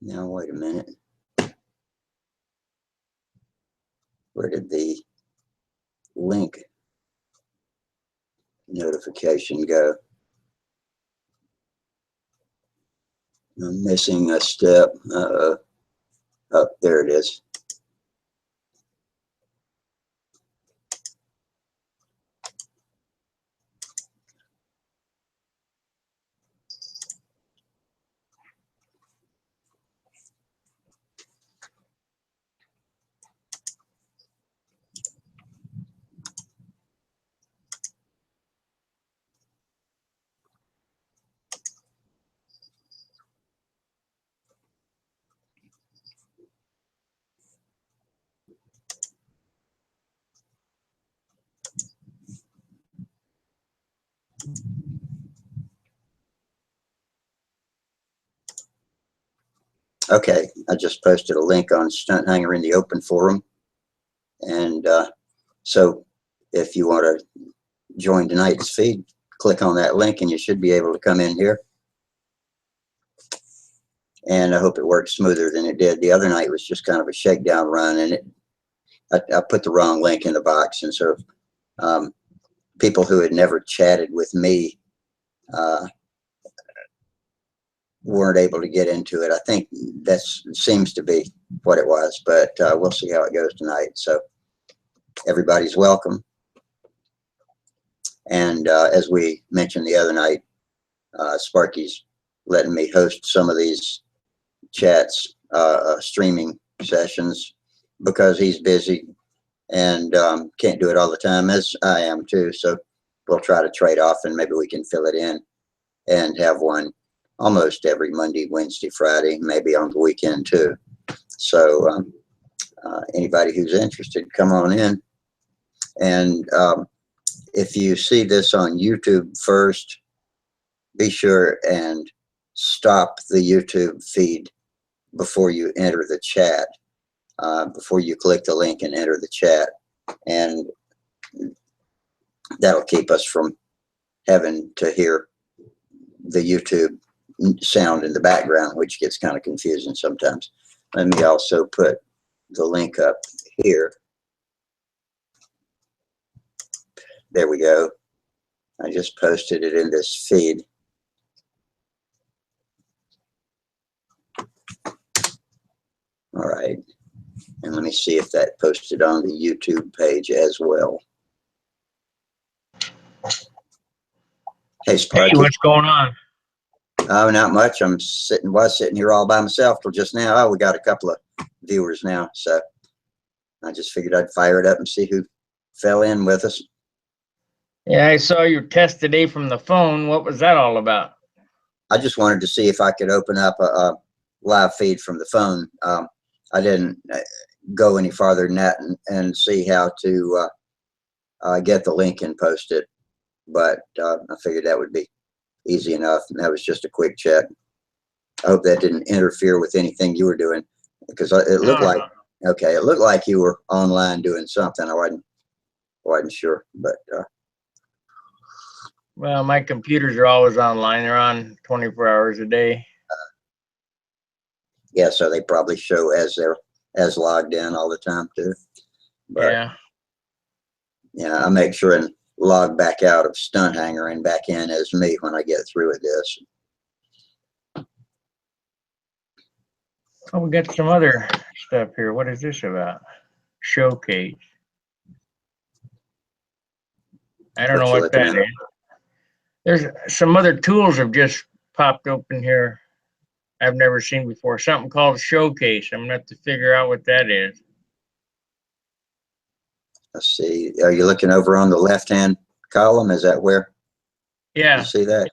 Now, wait a minute. Where did the link notification go? I'm missing a step. Oh, there it is. Okay, I just posted a link on Stunt Hanger in the open forum. And so if you want to join tonight's feed, click on that link and you should be able to come in here. And I hope it works smoother than it did. The other night was just kind of a shakedown run, and I put the wrong link in the box. And so people who had never chatted with me weren't able to get into it. I think that seems to be what it was, but we'll see how it goes tonight. So everybody's welcome. And as we mentioned the other night, Sparky's letting me host some of these chats, streaming sessions, because he's busy and can't do it all the time, as I am too. So we'll try to trade off, and maybe we can fill it in and have one almost every Monday, Wednesday, Friday, maybe on the weekend too. So anybody who's interested, come on in. And if you see this on YouTube first, be sure and stop the YouTube feed before you enter the chat, before you click the link and enter the chat. And that'll keep us from having to hear the YouTube sound in the background, which gets kind of confusing sometimes. Let me also put the link up here. There we go. I just posted it in this feed. All right. And let me see if that posted on the YouTube page as well. Hey, Sparky. Hey, what's going on? Oh, not much. Was sitting here all by myself till just now. Oh, we got a couple of viewers now. So I just figured I'd fire it up and see who fell in with us. Yeah, I saw your test today from the phone. What was that all about? I just wanted to see if I could open up a live feed from the phone. I didn't go any farther than that and see how to get the link and post it. But I figured that would be easy enough, and that was just a quick check. I hope that didn't interfere with anything you were doing, because it looked like, okay, it looked like you were online doing something. I wasn't sure, but well, my computers are always online. They're on 24 hours a day. Yeah, so they probably show as they're logged in all the time too. But yeah, I make sure and log back out of Stunt Hanger and back in as me when I get through with this. Oh, we got some other stuff here. What is this about? Showcase. I don't know what that is. There's some other tools have just popped open here I've never seen before. Something called Showcase. I'm gonna have to figure out what that is. Let's see. Are you looking over on the left-hand column? Is that where? Yeah. You see that?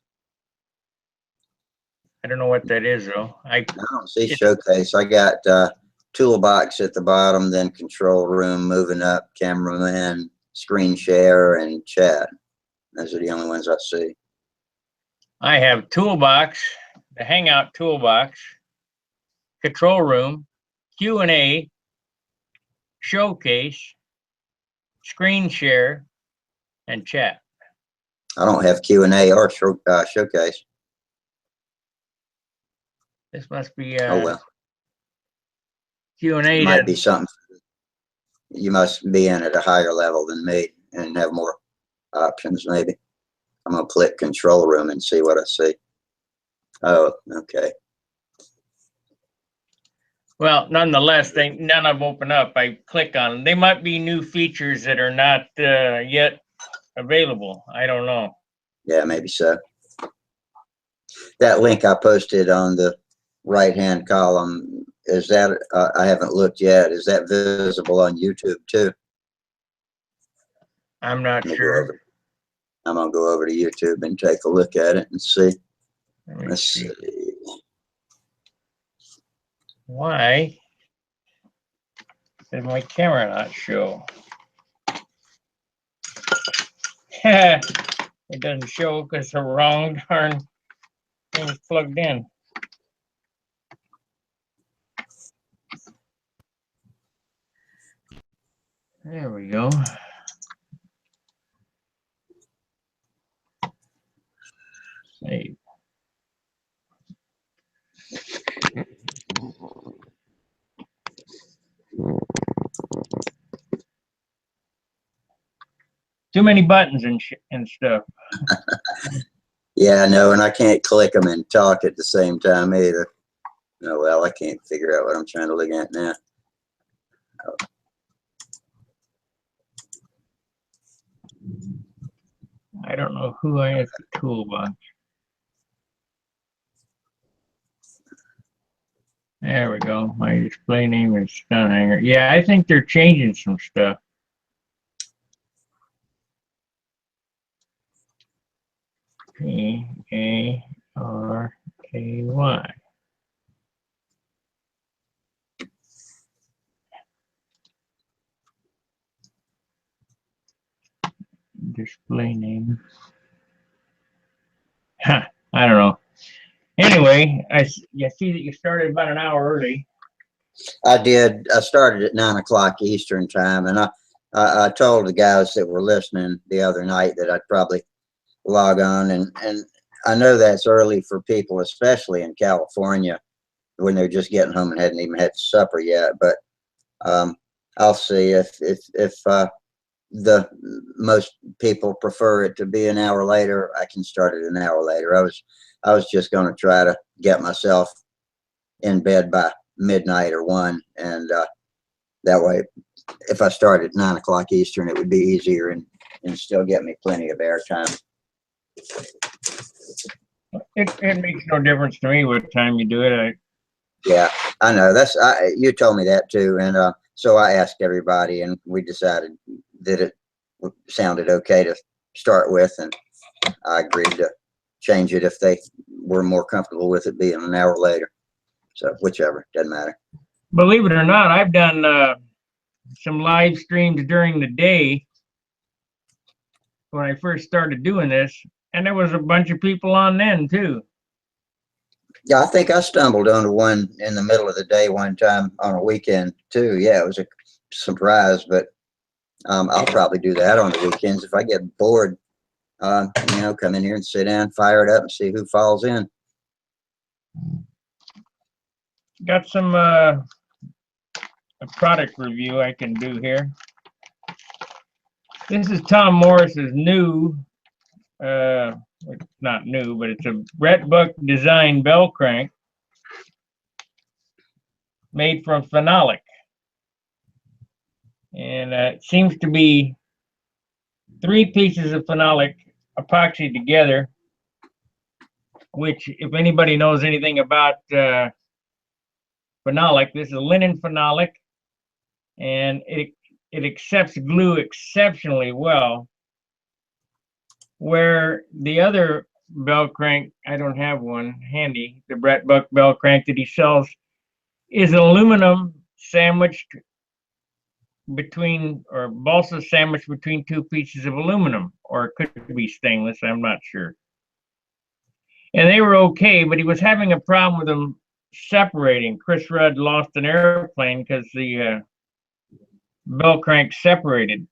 I don't know what that is though. I don't see Showcase. I got toolbox at the bottom, then control room, moving up, cameraman, screen share, and chat. Those are the only ones I see. I have toolbox, the Hangout toolbox, control room, Q&A, showcase, screen share, and chat. I don't have Q&A or showcase. This must be oh well. Q&A. Might be something. You must be in at a higher level than me and have more options, maybe. I'm going to click control room and see what I see. Oh, okay. Well, nonetheless, none of them open up. I click on them. They might be new features that are not yet available. I don't know. Yeah, maybe so. That link I posted on the right-hand column, is that, I haven't looked yet, is that visible on YouTube too? I'm not sure. I'm going to go over to YouTube and take a look at it and see. Let's see. Why did my camera not show? It doesn't show because the wrong darn thing's plugged in. There we go. Save. Too many buttons and stuff. Yeah, I know, and I can't click them and talk at the same time either. Oh, well, I can't figure out what I'm trying to look at now. Oh. I don't know who I have the toolbox. There we go. My display name is Stunt. Yeah, I think they're changing some stuff. P-A-R-K-Y. Display name. Huh, I don't know. Anyway, you see that you started about an hour early. I did. I started at 9 o'clock Eastern time, and I told the guys that were listening the other night that I'd probably log on, and I know that's early for people, especially in California, when they're just getting home and hadn't even had supper yet. But I'll see if the most people prefer it to be an hour later. I can start it an hour later. I was just going to try to get myself in bed by midnight or 1, and that way, if I start at 9 o'clock Eastern, it would be easier and still get me plenty of airtime. It makes no difference to me what time you do it. Yeah, I know. You told me that too, and so I asked everybody, and we decided that it sounded okay to start with, and I agreed to change it if they were more comfortable with it being an hour later. So whichever, doesn't matter. Believe it or not, I've done some live streams during the day when I first started doing this, and there was a bunch of people on then too. Yeah, I think I stumbled onto one in the middle of the day one time on a weekend too. Yeah, it was a surprise, but I'll probably do that on the weekends if I get bored. You know, come in here and sit down, fire it up, and see who falls in. Got some a product review I can do here. This is Tom Morris's new, not new, but it's a Brett Buck design bell crank made from phenolic. And it seems to be 3 pieces of phenolic epoxied together, which if anybody knows anything about phenolic, this is linen phenolic, and it accepts glue exceptionally well, where the other bell crank, I don't have one handy, the Brett Buck bell crank that he sells is aluminum sandwiched between, or balsa sandwiched between 2 pieces of aluminum, or it could be stainless, I'm not sure. And they were okay, but he was having a problem with them separating. Chris Rudd lost an airplane because the bell crank separated.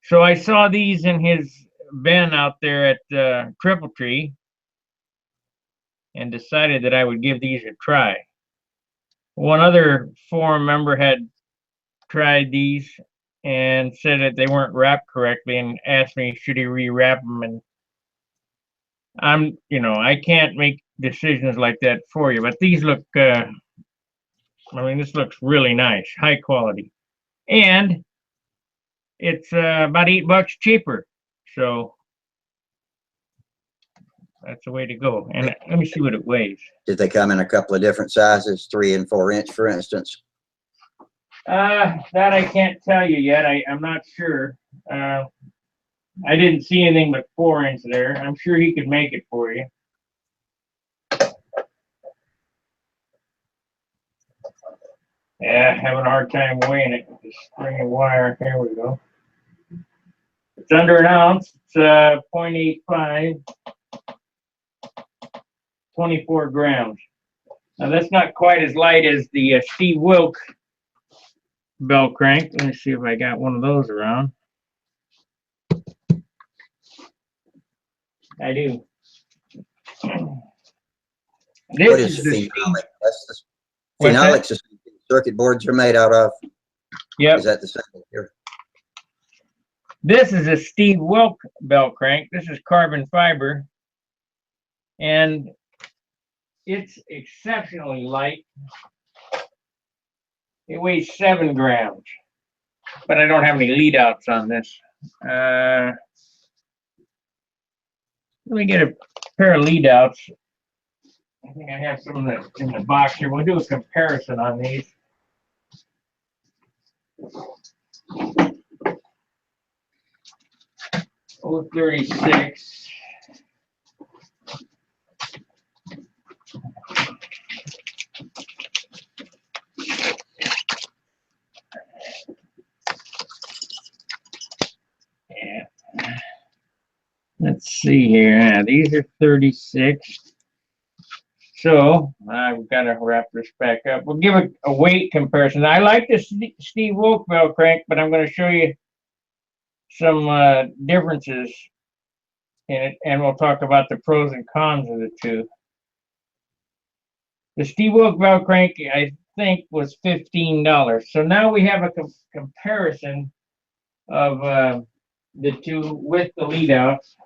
So I saw these in his bin out there at Triple Tree and decided that I would give these a try. One other forum member had tried these and said that they weren't wrapped correctly and asked me should he rewrap them, and I can't make decisions like that for you, but these look this looks really nice, high quality, and it's about $8 cheaper, so that's the way to go. And let me see what it weighs. Did they come in a couple of different sizes, 3 and 4 inch, for instance? That I can't tell you yet. I'm not sure. I didn't see anything but 4 inch there. I'm sure he could make it for you. Yeah, having a hard time weighing it with this string of wire. Here we go. It's under an ounce. It's 0.85, 24 grams. Now that's not quite as light as the Steve Wilk bell crank. Let me see if I got one of those around. I do. What is the phenolic? That's the phenolics is circuit boards are made out of. Yep. Is that the same here? This is a Steve Wilk bell crank. This is carbon fiber, and it's exceptionally light. It weighs 7 grams, but I don't have any lead outs on this. Let me get a pair of lead outs. I think I have some in the box here. We'll do a comparison on these. Oh, 36. Yeah. Let's see here. Yeah, these are 36. So I've got to wrap this back up. We'll give a weight comparison. I like this Steve Wilk bell crank, but I'm going to show you some differences in it, and we'll talk about the pros and cons of the two. The Steve Wilk bell crank, I think, was $15. So now we have a comparison of the two with the lead outs.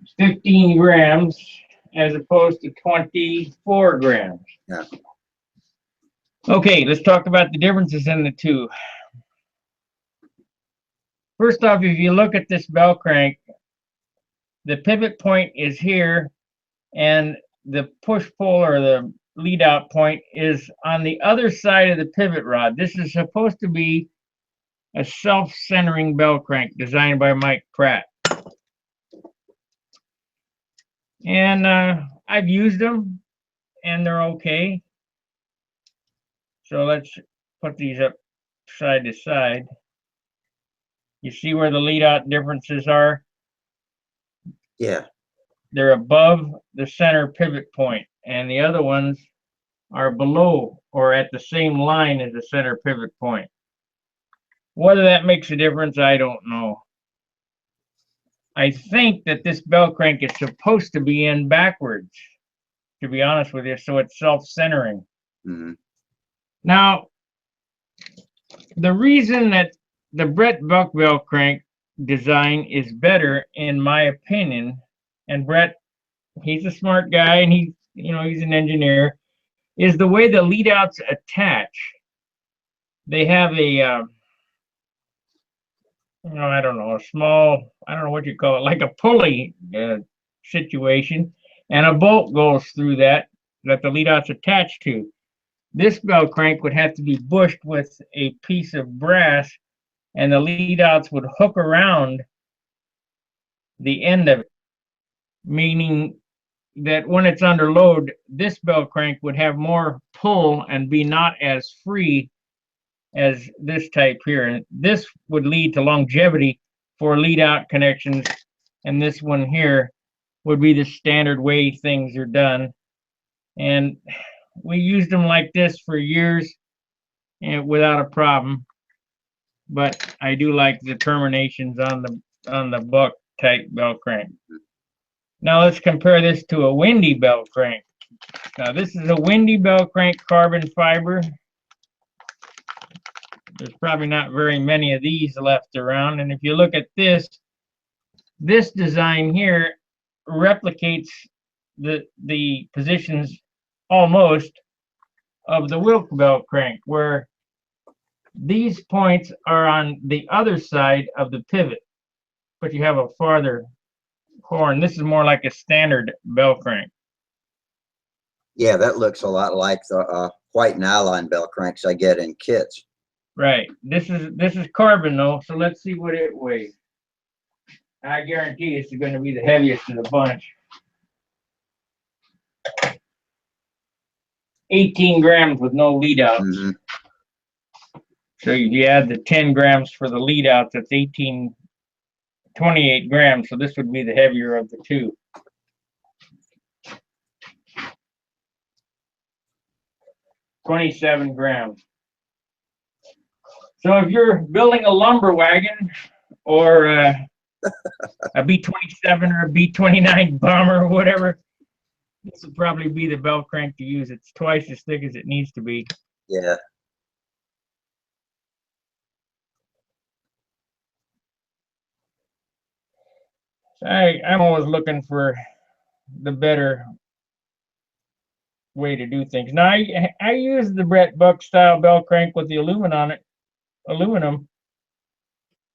It's 15 grams as opposed to 24 grams. Yeah. Okay, let's talk about the differences in the two. First off, if you look at this bell crank, the pivot point is here, and the push-pull or the lead-out point is on the other side of the pivot rod. This is supposed to be a self-centering bell crank designed by Mike Pratt. And I've used them, and they're okay. So let's put these up side to side. You see where the lead-out differences are? Yeah. They're above the center pivot point, and the other ones are below or at the same line as the center pivot point. Whether that makes a difference, I don't know. I think that this bell crank is supposed to be in backwards, to be honest with you, so it's self-centering. Mm-hmm. Now, the reason that the Brett Buck bell crank design is better, in my opinion, and Brett, he's a smart guy, and he's an engineer, is the way the lead outs attach. They have a I don't know, a small, I don't know what you call it, like a pulley situation, and a bolt goes through that the lead out's attached to. This bell crank would have to be bushed with a piece of brass, and the lead outs would hook around the end of it, meaning that when it's under load, this bell crank would have more pull and be not as free as this type here. And this would lead to longevity for lead out connections. And this one here would be the standard way things are done. And we used them like this for years and without a problem. but I do like the terminations on the buck type belt crank. Now let's compare this to a windy belt crank. Now this is a windy belt crank carbon fiber. There's probably not very many of these left around. And if you look at this design here replicates the positions almost of the Wilk belt crank, where these points are on the other side of the pivot, but you have a farther horn. This is more like a standard belt crank. Yeah, that looks a lot like the white nylon belt cranks I get in kits. Right. This is carbon though, so let's see what it weighs. I guarantee it's going to be the heaviest of the bunch. 18 grams with no lead outs. Mm-hmm. So if you add the 10 grams for the lead outs, that's 28 grams. So this would be the heavier of the two. $27 grams. So if you're building a lumber wagon or a B-27 or a B-29 bomber or whatever, this would probably be the belt crank to use. It's twice as thick as it needs to be. Yeah. I'm always looking for the better way to do things. Now I use the Brett Buck style belt crank with the aluminum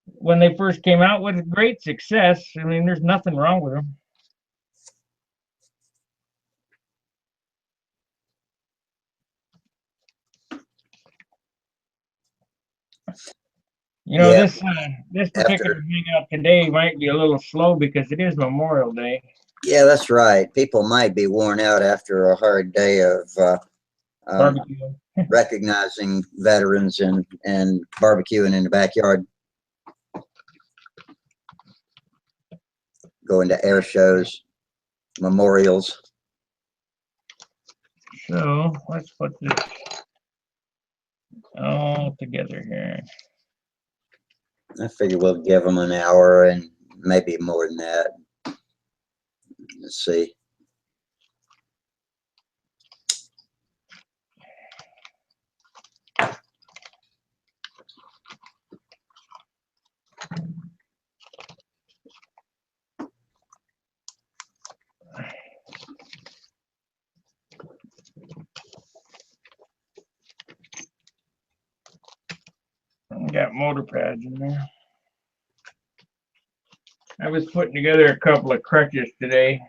when they first came out with great success. I mean, there's nothing wrong with them. You know, Yeah. this particular hangout today might be a little slow because it is Memorial Day. Yeah, that's right. People might be worn out after a hard day of recognizing veterans and barbecuing in the backyard, going to air shows, memorials. So let's put this all together here. I figure we'll give them an hour and maybe more than that. Let's see. Got motor pads in there. I was putting together a couple of crutches today.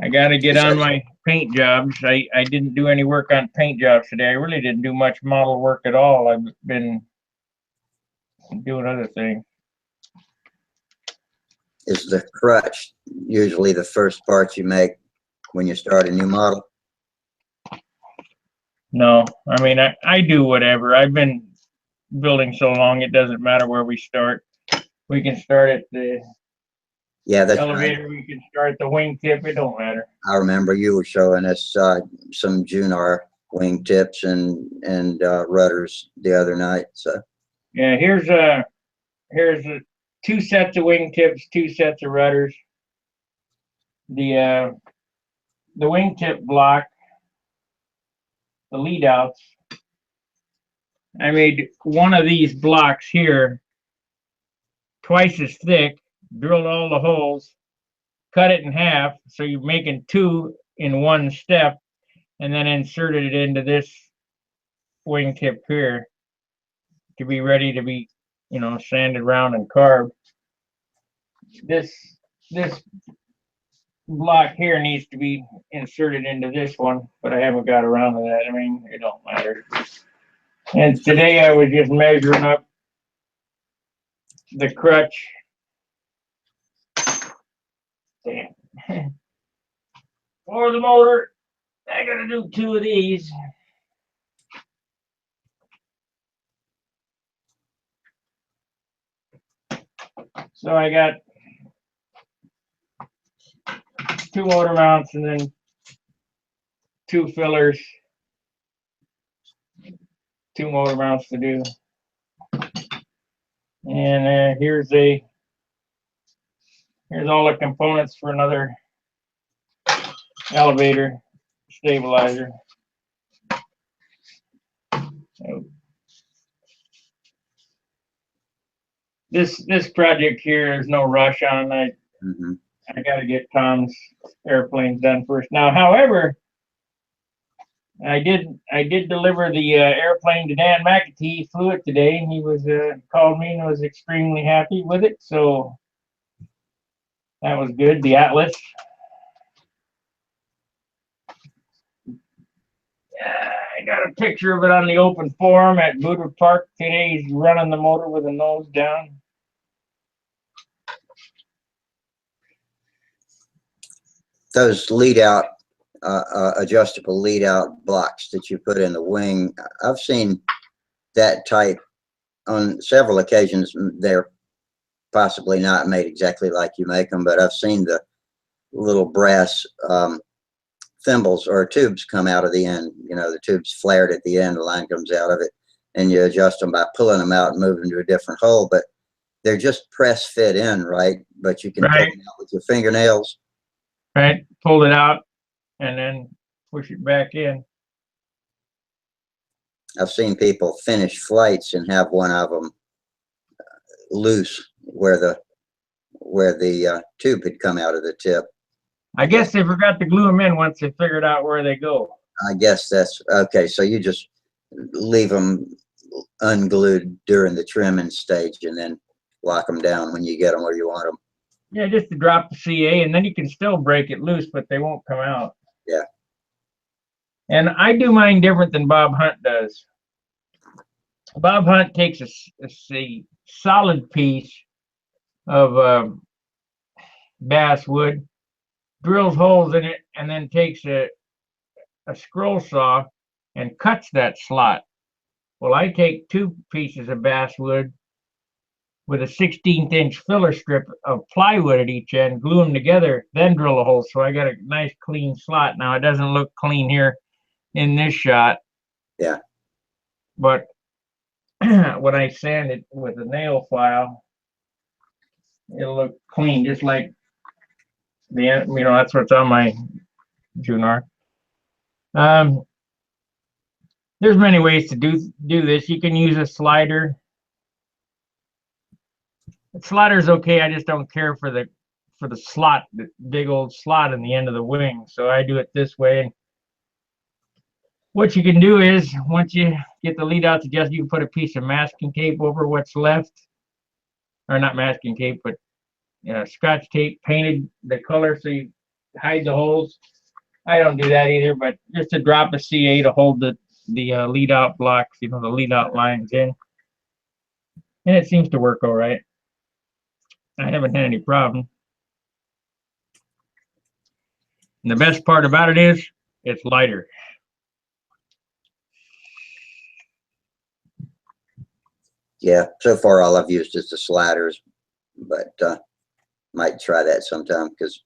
I got to get on my paint jobs. I didn't do any work on paint jobs today. I really didn't do much model work at all. I've been doing other things. Is the crutch usually the first part you make when you start a new model? No, I mean, I do whatever. I've been building so long, it doesn't matter where we start. We can start at the elevator, right. We can start at the wingtip. It don't matter. I remember you were showing us some Junar wingtips and rudders the other night. So yeah, here's two sets of wingtips, two sets of rudders. The wingtip block, the lead outs. I made one of these blocks here twice as thick, drilled all the holes, cut it in half, so you're making two in one step, and then inserted it into this wingtip here to be ready to be, sanded round and carved. This block here needs to be inserted into this one, but I haven't got around to that. I mean, it don't matter. And today I was just measuring up the crutch. Damn. For the motor, I gotta do two of these. So I got 2 motor mounts, and then 2 fillers. 2 motor mounts to do. And here's all the components for another elevator stabilizer. This project here, there's no rush on. I got to get Tom's airplanes done first. Now, however, I did deliver the airplane to Dan McAtee. He flew it today, and he was called me and was extremely happy with it. So that was good. The Atlas. I got a picture of it on the open forum at Buda Park today. He's running the motor with the nose down. Those lead out, adjustable lead out blocks that you put in the wing, I've seen that type on several occasions. They're possibly not made exactly like you make them, but I've seen the little brass thimbles or tubes come out of the end. You know, the tube's flared at the end, the line comes out of it, and you adjust them by pulling them out and moving to a different hole. But they're just press fit in, right? But you can pull them out with your fingernails. Right, pull it out and then push it back in. I've seen people finish flights and have one of them loose where the tube had come out of the tip. I guess they forgot to glue them in once they figured out where they go. I guess that's okay. So you just leave them unglued during the trimming stage and then lock them down when you get them where you want them. Yeah, just to drop the CA, and then you can still break it loose, but they won't come out. Yeah. And I do mine different than Bob Hunt does. Bob Hunt takes a solid piece of basswood, drills holes in it, and then takes a scroll saw and cuts that slot. Well, I take 2 pieces of basswood with a 16th inch filler strip of plywood at each end, glue them together, then drill a hole. So I got a nice clean slot. Now it doesn't look clean here in this shot. Yeah. But when I sand it with a nail file, it'll look clean, just like that's what's on my Junar. There's many ways to do this. You can use a slider. The slider's okay. I just don't care for the slot, the big old slot in the end of the wing. So I do it this way. And what you can do is, once you get the lead out adjusted, you can put a piece of masking tape over what's left, or not masking tape, but Scotch tape painted the color so you hide the holes. I don't do that either, but just to drop a CA to hold the lead out blocks, the lead out lines in, and it seems to work all right. I haven't had any problem. And the best part about it is it's lighter. Yeah, so far all I've used is the sliders, but might try that sometime because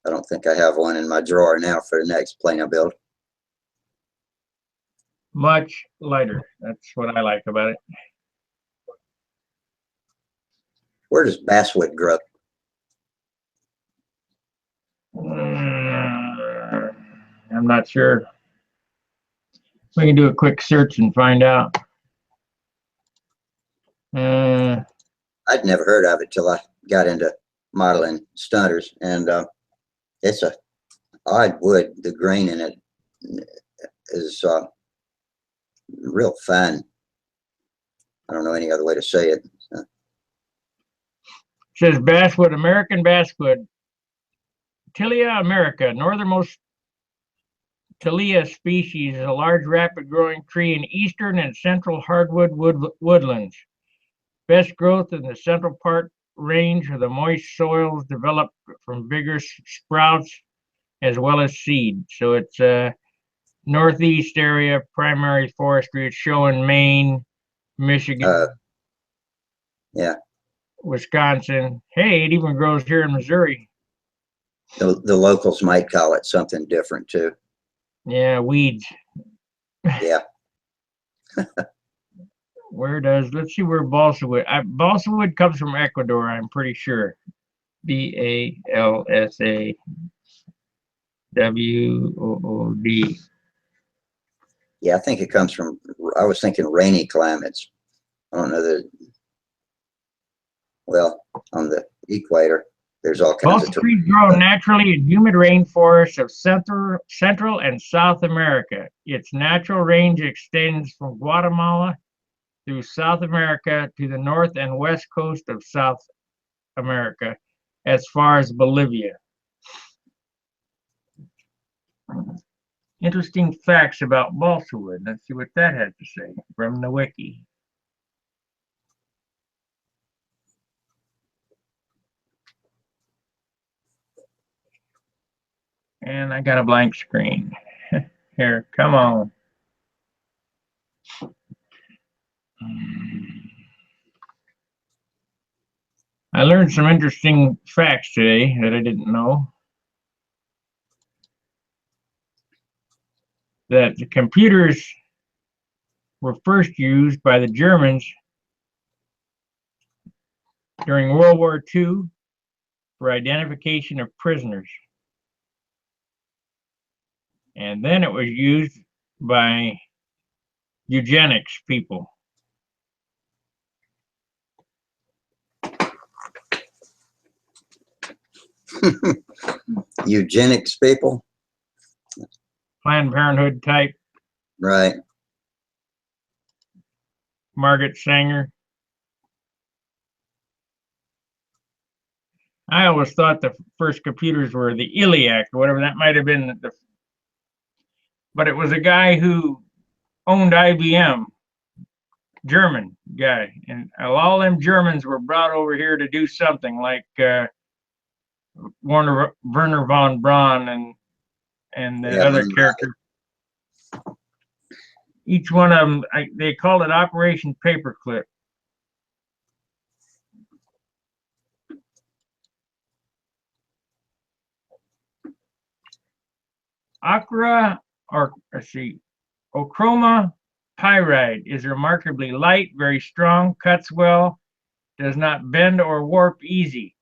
I don't think I have one in my drawer now for the next plane I build. Much lighter. That's what I like about it. Where does basswood grow? I'm not sure. We can do a quick search and find out. I'd never heard of it till I got into modeling stunters, and it's a odd wood. The grain in it is real fine. I don't know any other way to say it. Says basswood, American basswood, Tilia america, northernmost Tilia species, is a large rapid-growing tree in eastern and central hardwood woodlands. Best growth in the central part range of the moist soils developed from vigorous sprouts as well as seed. So it's a northeast area, primary forestry. It's showing Maine, Michigan, yeah, Wisconsin. Hey, it even grows here in Missouri. The locals might call it something different too. Yeah, weeds. Yeah. Let's see where balsa wood. Balsa wood comes from Ecuador, I'm pretty sure. BALSAWOOD. Yeah, I think it comes from, I was thinking rainy climates. I don't know that, well, on the equator, there's all kinds Balsa of trees grow naturally in humid rainforests of Central and South America. Its natural range extends from Guatemala through South America to the north and west coast of South America, as far as Bolivia. Interesting facts about balsa wood. Let's see what that had to say from the wiki. And I got a blank screen. Here, come on. I learned some interesting facts today that I didn't know. That the computers were first used by the Germans during World War II for identification of prisoners. And then it was used by eugenics people. Eugenics people? Planned Parenthood type. Right. Margaret Sanger. I always thought the first computers were the ELIAC or whatever that might have been. But it was a guy who owned IBM, German guy. And all them Germans were brought over here to do something like Werner von Braun and the other characters. Each one of them, they called it Operation Paperclip. Ochroma pyrite is remarkably light, very strong, cuts well, does not bend or warp easy.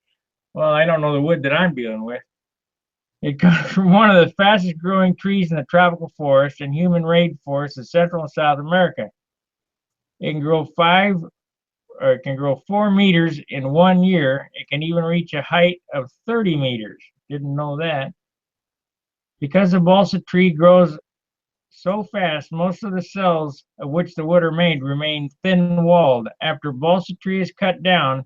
Well, I don't know the wood that I'm dealing with. It comes from one of the fastest growing trees in the tropical forest and human rainforests of Central and South America. It can grow 4 meters in 1 year. It can even reach a height of 30 meters. Didn't know that. Because the balsa tree grows so fast, most of the cells of which the wood are made remain thin-walled. After balsa tree is cut down,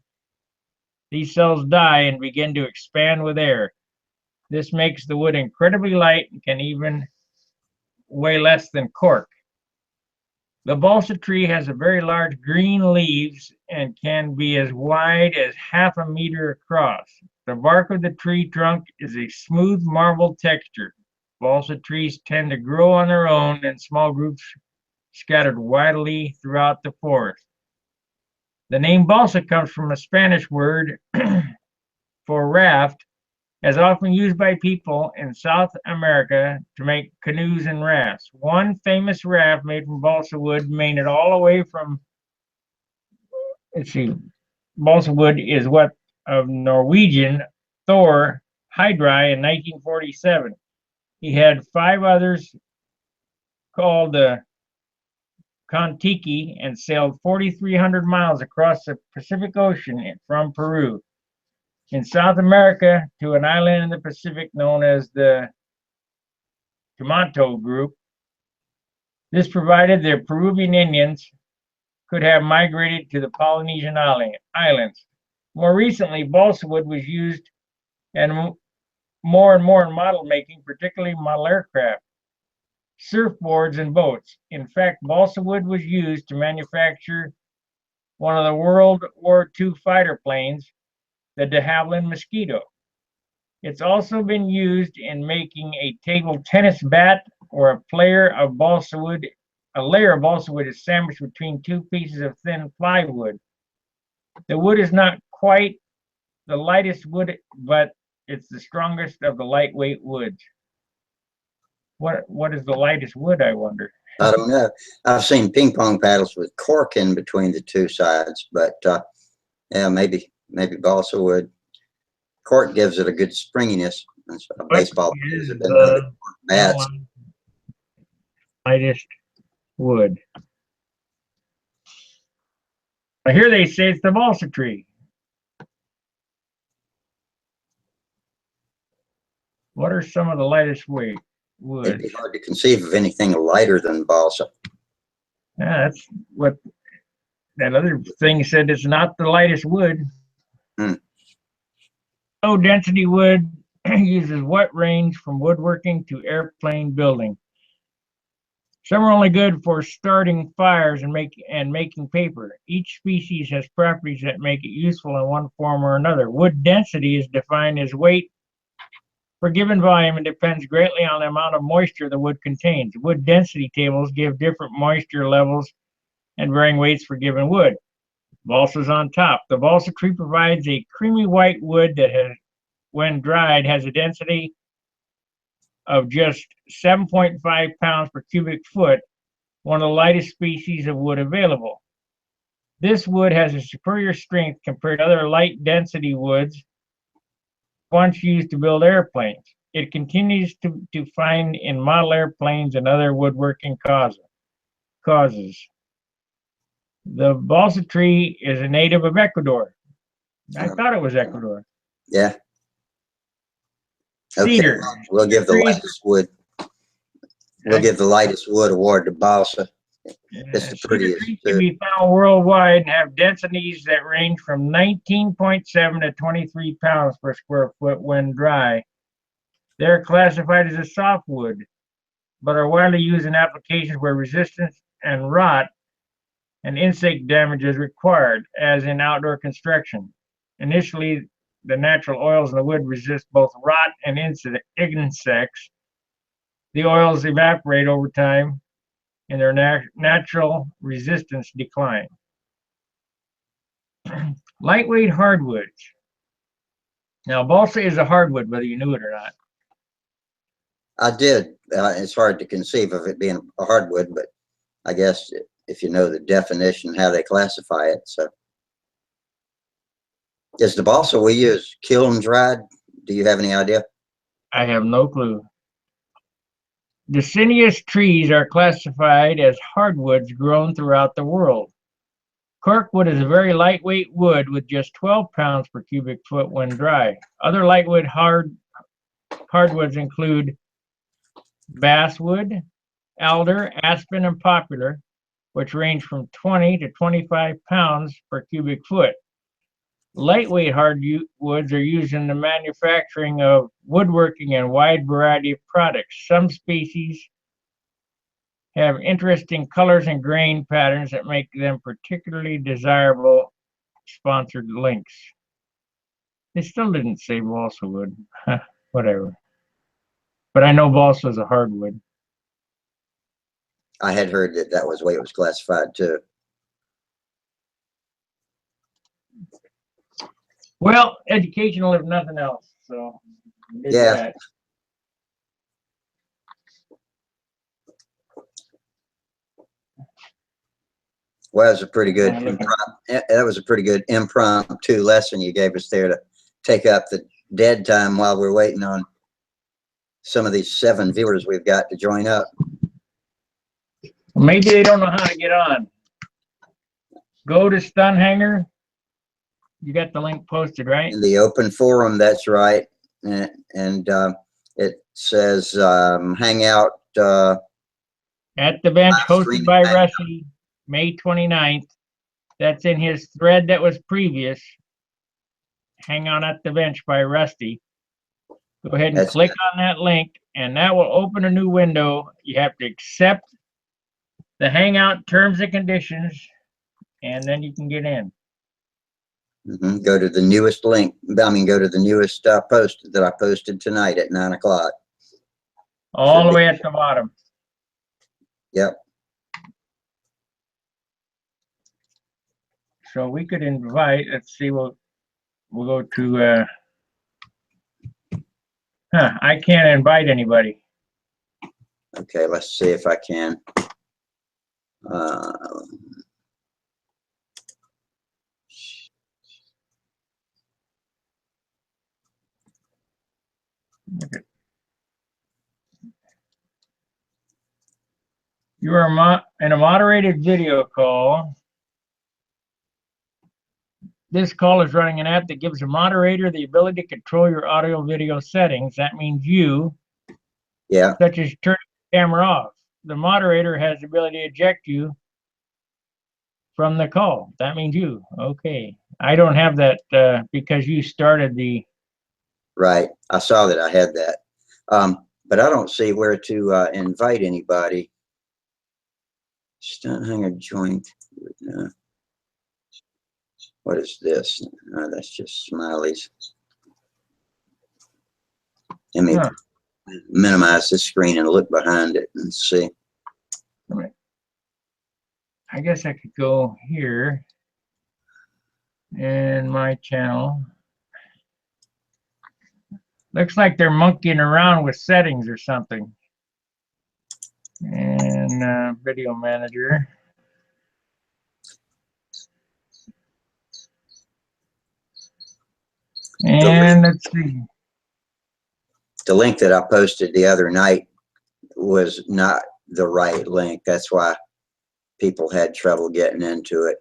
these cells die and begin to expand with air. This makes the wood incredibly light and can even weigh less than cork. The balsa tree has a very large green leaves and can be as wide as half a meter across. The bark of the tree trunk is a smooth marble texture. Balsa trees tend to grow on their own in small groups scattered widely throughout the forest. The name balsa comes from a Spanish word for raft, as often used by people in South America to make canoes and rafts. One famous raft made from balsa wood made it all the way from, balsa wood is what of Norwegian Thor Hydra in 1947. He had 5 others called Kontiki and sailed 4,300 miles across the Pacific Ocean from Peru in South America to an island in the Pacific known as the Tumato Group. This provided the Peruvian Indians could have migrated to the Polynesian islands. More recently, balsa wood was used and more in model making, particularly model aircraft, surfboards, and boats. In fact, balsa wood was used to manufacture one of the World War II fighter planes, the de Havilland Mosquito. It's also been used in making a table tennis bat where a layer of balsa wood is sandwiched between 2 pieces of thin plywood. The wood is not quite the lightest wood, but It's the strongest of the lightweight woods. What is the lightest wood, I wonder? I don't know. I've seen ping pong paddles with cork in between the two sides, but yeah, maybe balsa wood. Cork gives it a good springiness. That's what baseball players have been known to cork bats. Lightest wood. I hear they say it's the balsa tree. What are some of the lightest weight woods? It'd be hard to conceive of anything lighter than balsa. Yeah, that's what that other thing said. It's not the lightest wood. Low density wood uses what range from woodworking to airplane building. Some are only good for starting fires and making paper. Each species has properties that make it useful in one form or another. Wood density is defined as weight per given volume and depends greatly on the amount of moisture the wood contains. Wood density tables give different moisture levels and varying weights for given wood. Balsa's on top. The balsa tree provides a creamy white wood that has, when dried, has a density of just 7.5 pounds per cubic foot, one of the lightest species of wood available. This wood has a superior strength compared to other light density woods once used to build airplanes. It continues to find in model airplanes and other woodworking causes. The balsa tree is a native of Ecuador. I thought it was Ecuador. Yeah. Cedar. Okay, we'll give the lightest wood. We'll give the lightest wood award to balsa. It's the prettiest. Trees can be found worldwide and have densities that range from 19.7 to 23 pounds per square foot when dry. They're classified as a softwood, but are widely used in applications where resistance and rot and insect damage is required, as in outdoor construction. Initially, the natural oils in the wood resist both rot and insects. The oils evaporate over time and their natural resistance decline. Lightweight hardwoods. Now, balsa is a hardwood, whether you knew it or not. I did. It's hard to conceive of it being a hardwood, but I guess if you know the definition, how they classify it. So, is the balsa we use kiln dried? Do you have any idea? I have no clue. Deciduous trees are classified as hardwoods grown throughout the world. Corkwood is a very lightweight wood with just 12 pounds per cubic foot when dry. Other lightwood hardwoods include basswood, alder, aspen, and poplar, which range from 20 to 25 pounds per cubic foot. Lightweight hardwoods are used in the manufacturing of woodworking and a wide variety of products. Some species have interesting colors and grain patterns that make them particularly desirable. Sponsored links. They still didn't say balsa wood. Whatever. But I know balsa is a hardwood. I had heard that that was the way it was classified too. Well, educational if nothing else. So yeah. That. Well, that was a pretty good that was a pretty good impromptu lesson you gave us there to take up the dead time while we're waiting on some of these 7 viewers we've got to join up. Maybe they don't know how to get on. Go to Stunt Hanger. You got the link posted, right? In the open forum, that's right. And it says Hangout. At the bench, hosted by Rusty, May 29th. That's in his thread that was previous. Hang on at the bench by Rusty. Go ahead and click on that link, and that will open a new window. You have to accept the Hangout terms and conditions, and then you can get in. Go to the newest link. I mean, go to the newest post that I posted tonight at 9 o'clock. All the way at the bottom. Yep. So we could invite, let's see, we'll go to Huh, I can't invite anybody. Okay, let's see if I can. Okay. You are in a moderated video call. This call is running an app that gives the moderator the ability to control your audio video settings. That means you, Yeah, such as turning the camera off. The moderator has the ability to eject you from the call. That means you. Okay. I don't have that because you started the. right. I saw that I had that. But I don't see where to invite anybody. Stunt hanger joint. What is this? That's just smileys. Let me minimize this screen and look behind it and see. I guess I could go here in my channel. Looks like they're monkeying around with settings or something. And video manager. And let's see. The link that I posted the other night was not the right link. That's why people had trouble getting into it.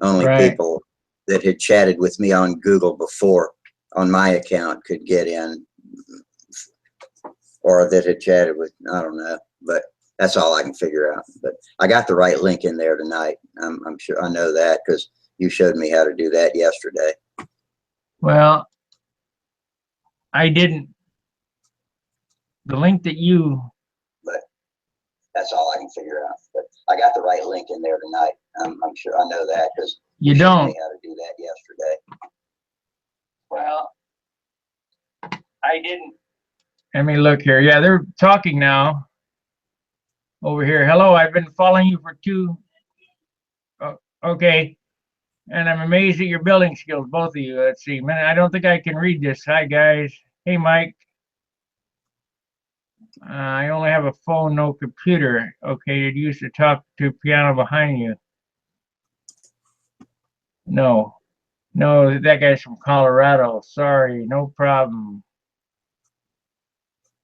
Only people that had chatted with me on Google before on my account could get in, or that had chatted with, I don't know, but that's all I can figure out. But I got the right link in there tonight. I'm sure I know that because you showed me how to do that yesterday. Well, I didn't. The link that you. But that's all I can figure out. But I got the right link in there tonight. I'm sure I know that because you don't showed me how to do that yesterday. Well, I didn't. Let me look here. Yeah, they're talking now. Over here. Hello, I've been following you for two. Oh, okay. And I'm amazed at your building skills, both of you. Let's see. Man, I don't think I can read this. Hi, guys. Hey, Mike. I only have a phone, no computer. Okay, did you used to talk to piano behind you? No. No, that guy's from Colorado. Sorry, no problem.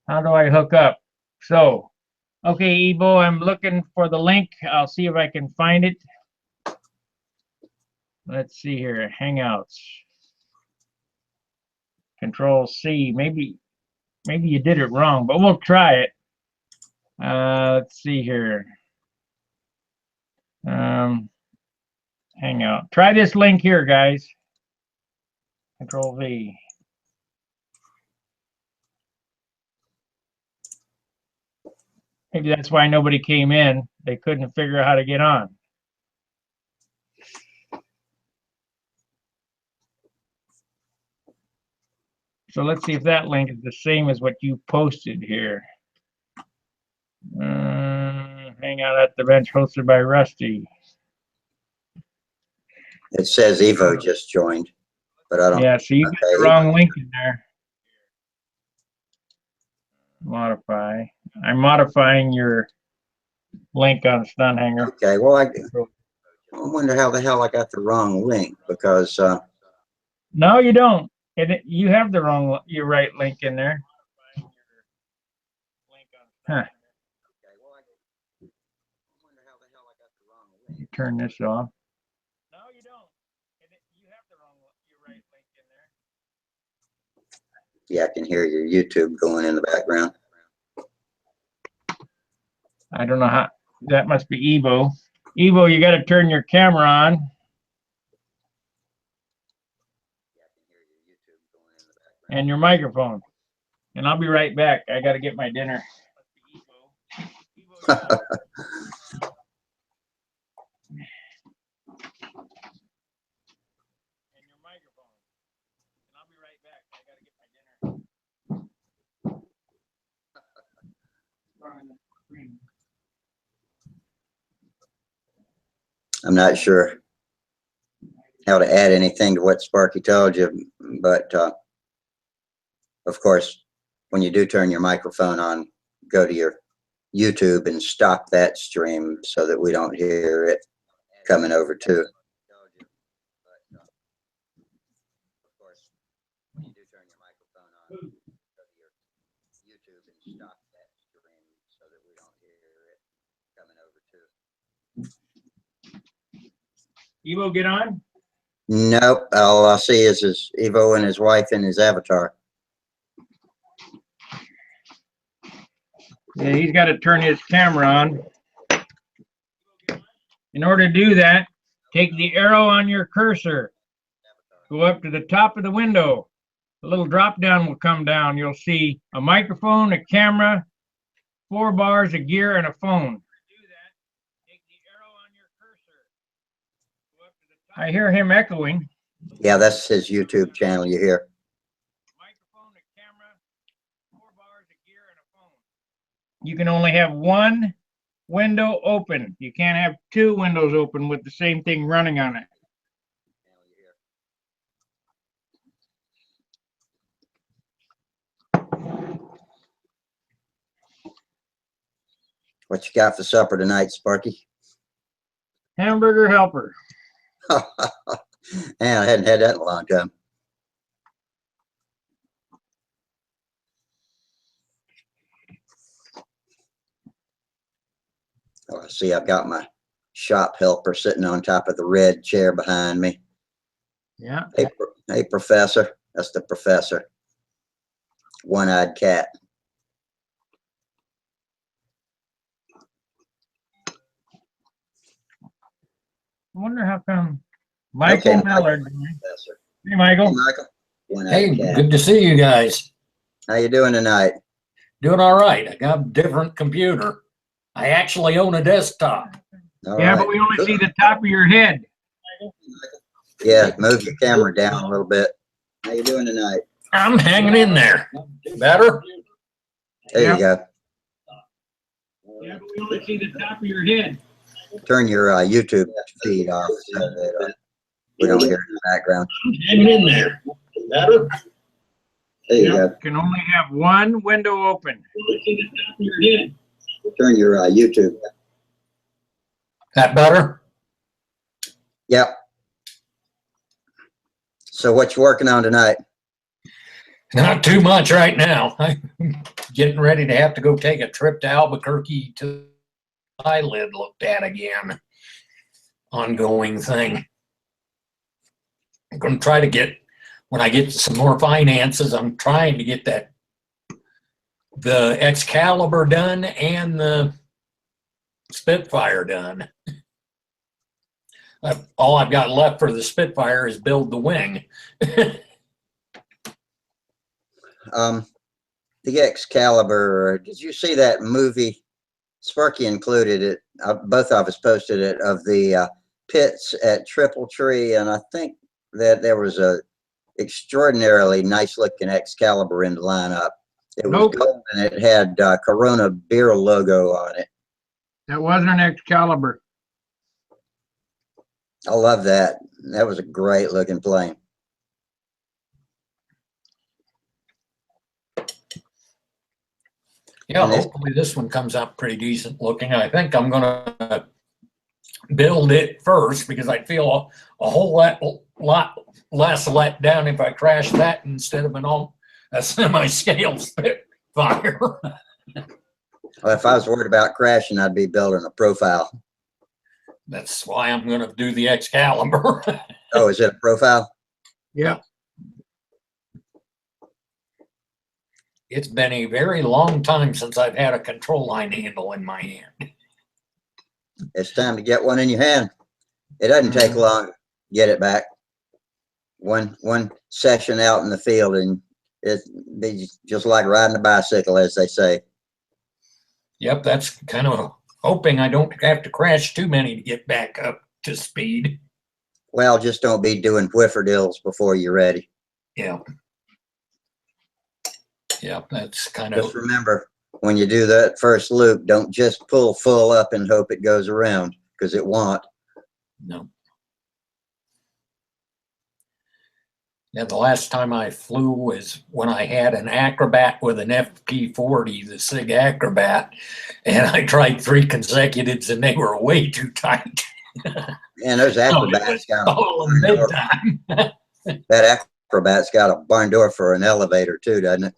How do I hook up? So, okay, Ebo, I'm looking for the link. I'll see if I can find it. Let's see here. Hangouts. Control C. Maybe you did it wrong, but we'll try it. Let's see here. Hangout. Try this link here, guys. Control V. Maybe that's why nobody came in. They couldn't figure out how to get on. So let's see if that link is the same as what you posted here. Hangout at the bench hosted by Rusty. It says Evo just joined, but I don't. Yeah, so you got the wrong link in there. Modify. I'm modifying your link on Stunt Hanger. Okay, well, I wonder how the hell I got the wrong link because. No, you don't. You have the wrong, your right link in there. Huh. Turn this off. No, you don't. You have the wrong, your right link in there. Yeah, I can hear your YouTube going in the background. I don't know how. That must be Evo. Evo, you got to turn your camera on. And your microphone. And I'll be right back. I got to get my dinner. I'm not sure how to add anything to what Sparky told you, but of course, when you do turn your microphone on, go to your YouTube and stop that stream so that we don't hear it coming over too. Evo, get on? Nope. All I see is his Evo and his wife and his avatar. Yeah, he's got to turn his camera on. In order to do that, take the arrow on your cursor, go up to the top of the window. A little drop down will come down. You'll see a microphone, a camera, 4 bars, a gear, and a phone. I hear him echoing. Yeah, that's his YouTube channel you hear. Microphone, a camera, 4 bars, a gear, and a phone. You can only have one window open. You can't have 2 windows open with the same thing running on it. What you got for supper tonight, Sparky? Hamburger helper. Man, I hadn't had that in a long time. Oh, I see, I've got my shop helper sitting on top of the red chair behind me. Yeah. Hey, Professor. That's the professor. One-eyed cat. I wonder how come Michael Okay, Mallard. Professor. Hey, Michael. Hey, Michael. One-eyed Hey, cat. good to see you guys. How you doing tonight? Doing all right. I got a different computer. I actually own a desktop. All Yeah, right. but we only see the top of your head. Yeah, move your camera down a little bit. How you doing tonight? I'm hanging in there. Better? There Yeah. you go. Yeah, but we only see the top of your head. Turn your YouTube feed off so that we don't hear it in the background. I'm hanging in there. Better? There you Yeah, go. can only have one window open. Only see the top of your head. Turn your YouTube. That better? Yep. So what you working on tonight? Not too much right now. I'm getting ready to have to go take a trip to Albuquerque to eyelid looked at again. Ongoing thing. I'm going to try to get, when I get some more finances, I'm trying to get the Excalibur done and the Spitfire done. All I've got left for the Spitfire is build the wing. The Excalibur, did you see that movie? Sparky included it. Both of us posted it, of the pits at Triple Tree, and I think that there was a extraordinarily nice looking Excalibur in the lineup. It was Nope. gold and it had Corona beer logo on it. That wasn't an Excalibur. I love that. That was a great looking plane. Yeah, And hopefully this one comes out pretty decent looking. I think I'm going to build it first because I'd feel a whole lot less let down if I crash that instead of a semi-scale Spitfire. Well, if I was worried about crashing, I'd be building a profile. That's why I'm going to do the Excalibur. Oh, is it a profile? Yeah. It's been a very long time since I've had a control line handle in my hand. It's time to get one in your hand. It doesn't take long to get it back. One session out in the field and it'd be just like riding a bicycle, as they say. Yep, that's kind of hoping I don't have to crash too many to get back up to speed. Well, just don't be doing whifferdills before you're ready. Yeah. Yep, that's kind Just of, remember, when you do that first loop, don't just pull full up and hope it goes around, because it won't. no. Yeah, the last time I flew was when I had an Acrobat with an FP40, the SIG Acrobat, and I tried 3 consecutives and they were way too tight. And those Acrobats got a Falling big time. that Acrobat's got a barn door for an elevator too, doesn't it?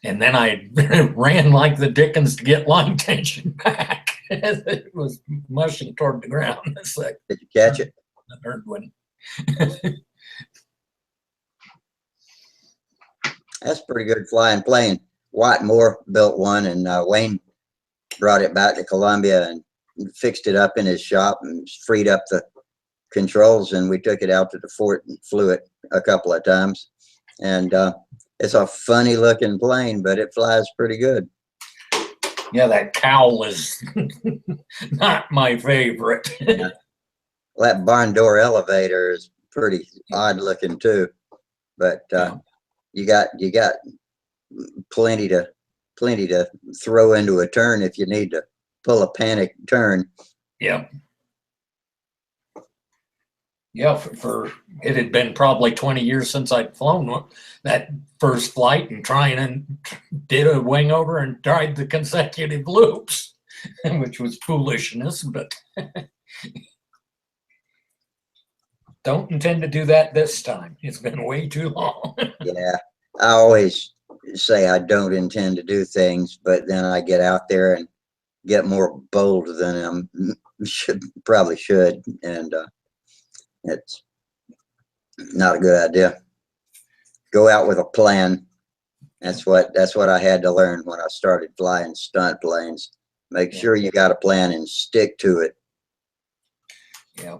And then I ran like the dickens to get line tension back. It was mushing toward the ground. It's like, Did you catch it? I heard one. That's pretty good flying plane. Watt Moore built one, and Wayne brought it back to Columbia and fixed it up in his shop and freed up the controls, and we took it out to the fort and flew it a couple of times. And it's a funny looking plane, but it flies pretty good. Yeah, that cowl is not my favorite. Yeah. Well, that barn door elevator is pretty odd looking too, but you got plenty to throw into a turn if you need to pull a panic turn. Yeah. Yeah, for it had been probably 20 years since I'd flown that first flight, and did a wing over and tried the consecutive loops, which was foolishness, but don't intend to do that this time. It's been way too long. Yeah, I always say I don't intend to do things, but then I get out there and get more bold than I probably should, and it's not a good idea. Go out with a plan. That's what I had to learn when I started flying stunt planes. Make sure you got a plan and stick to it. Yeah.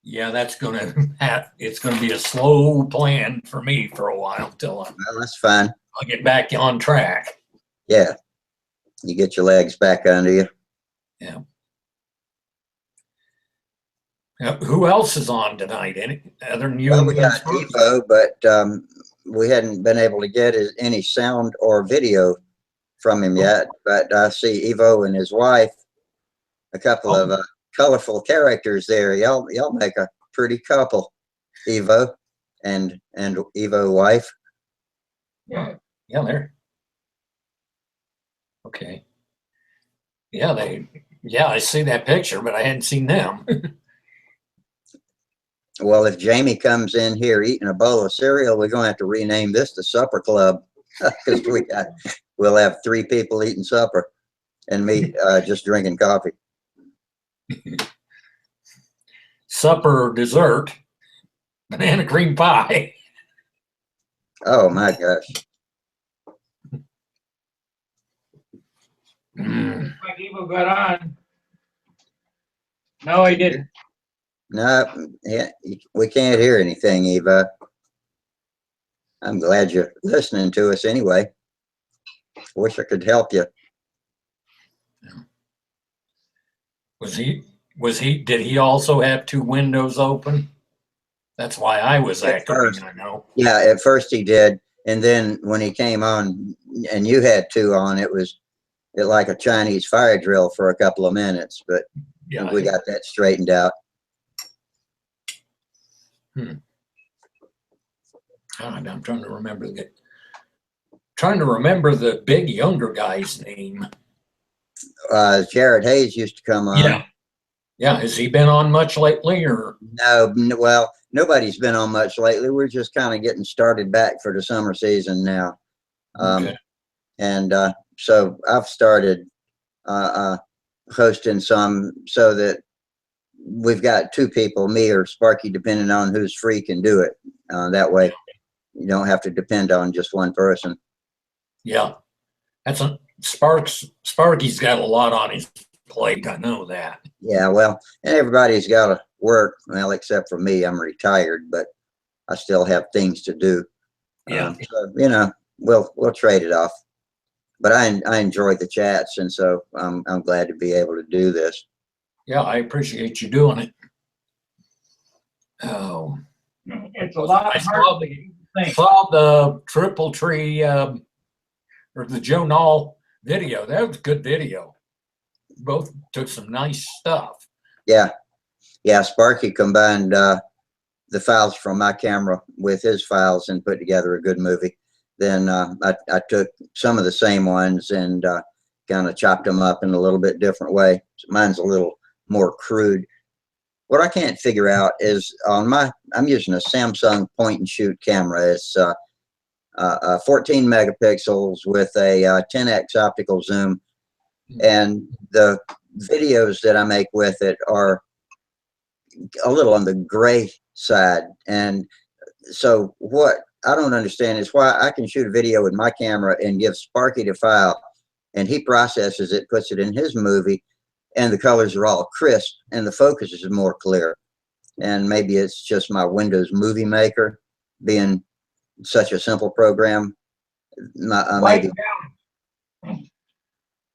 Yeah, it's gonna be a slow plan for me for a while till Well, that's fine. I'll get back on track. Yeah. You get your legs back under you. Yeah. Who else is on tonight? Any other new? Well, we got Evo, but we hadn't been able to get any sound or video from him yet. But I see Evo and his wife, a couple of colorful characters there. Y'all make a pretty couple, Evo and Evo wife. Yeah, they're okay. Yeah, I see that picture, but I hadn't seen them. Well, if Jamie comes in here eating a bowl of cereal, we're gonna have to rename this the Supper Club, because we'll have 3 people eating supper, and me just drinking coffee. Supper, dessert, banana cream pie. Oh my gosh! Like Evo got on. No, he didn't. No, we can't hear anything, Eva. I'm glad you're listening to us anyway. Wish I could help you. Did he also have 2 windows open? That's why I was echoing, I know. Yeah, at first he did. And then when he came on and you had 2 on, it was like a Chinese fire drill for a couple of minutes, but yeah, we got that straightened out. God, I'm trying to remember the big younger guy's name. Jared Hayes used to come on. Yeah. Has he been on much lately, or? No, well, nobody's been on much lately. We're just kind of getting started back for the summer season now. Okay. And so I've started hosting some, so that we've got 2 people, me or Sparky, depending on who's free, can do it. That way you don't have to depend on just one person. Yeah. Sparky's got a lot on his plate. I know that. Yeah, well, and everybody's got to work. Well, except for me, I'm retired, but I still have things to do. Yeah. So, we'll trade it off. But I enjoy the chats, and so I'm glad to be able to do this. Yeah, I appreciate you doing it. Oh, it's a lot harder than you think. Saw the Triple Tree or the Joe Knoll video. That was good video. Both took some nice stuff. Yeah, Yeah, Sparky combined the files from my camera with his files and put together a good movie. Then I took some of the same ones and kind of chopped them up in a little bit different way. So mine's a little more crude. What I can't figure out is on I'm using a Samsung point and shoot camera. It's 14 megapixels with a 10x optical zoom, and the videos that I make with it are a little on the gray side. And so what I don't understand is why I can shoot a video with my camera and give Sparky the file, and he processes it, puts it in his movie, and the colors are all crisp and the focus is more clear. And maybe it's just my Windows Movie Maker being such a simple program. Maybe.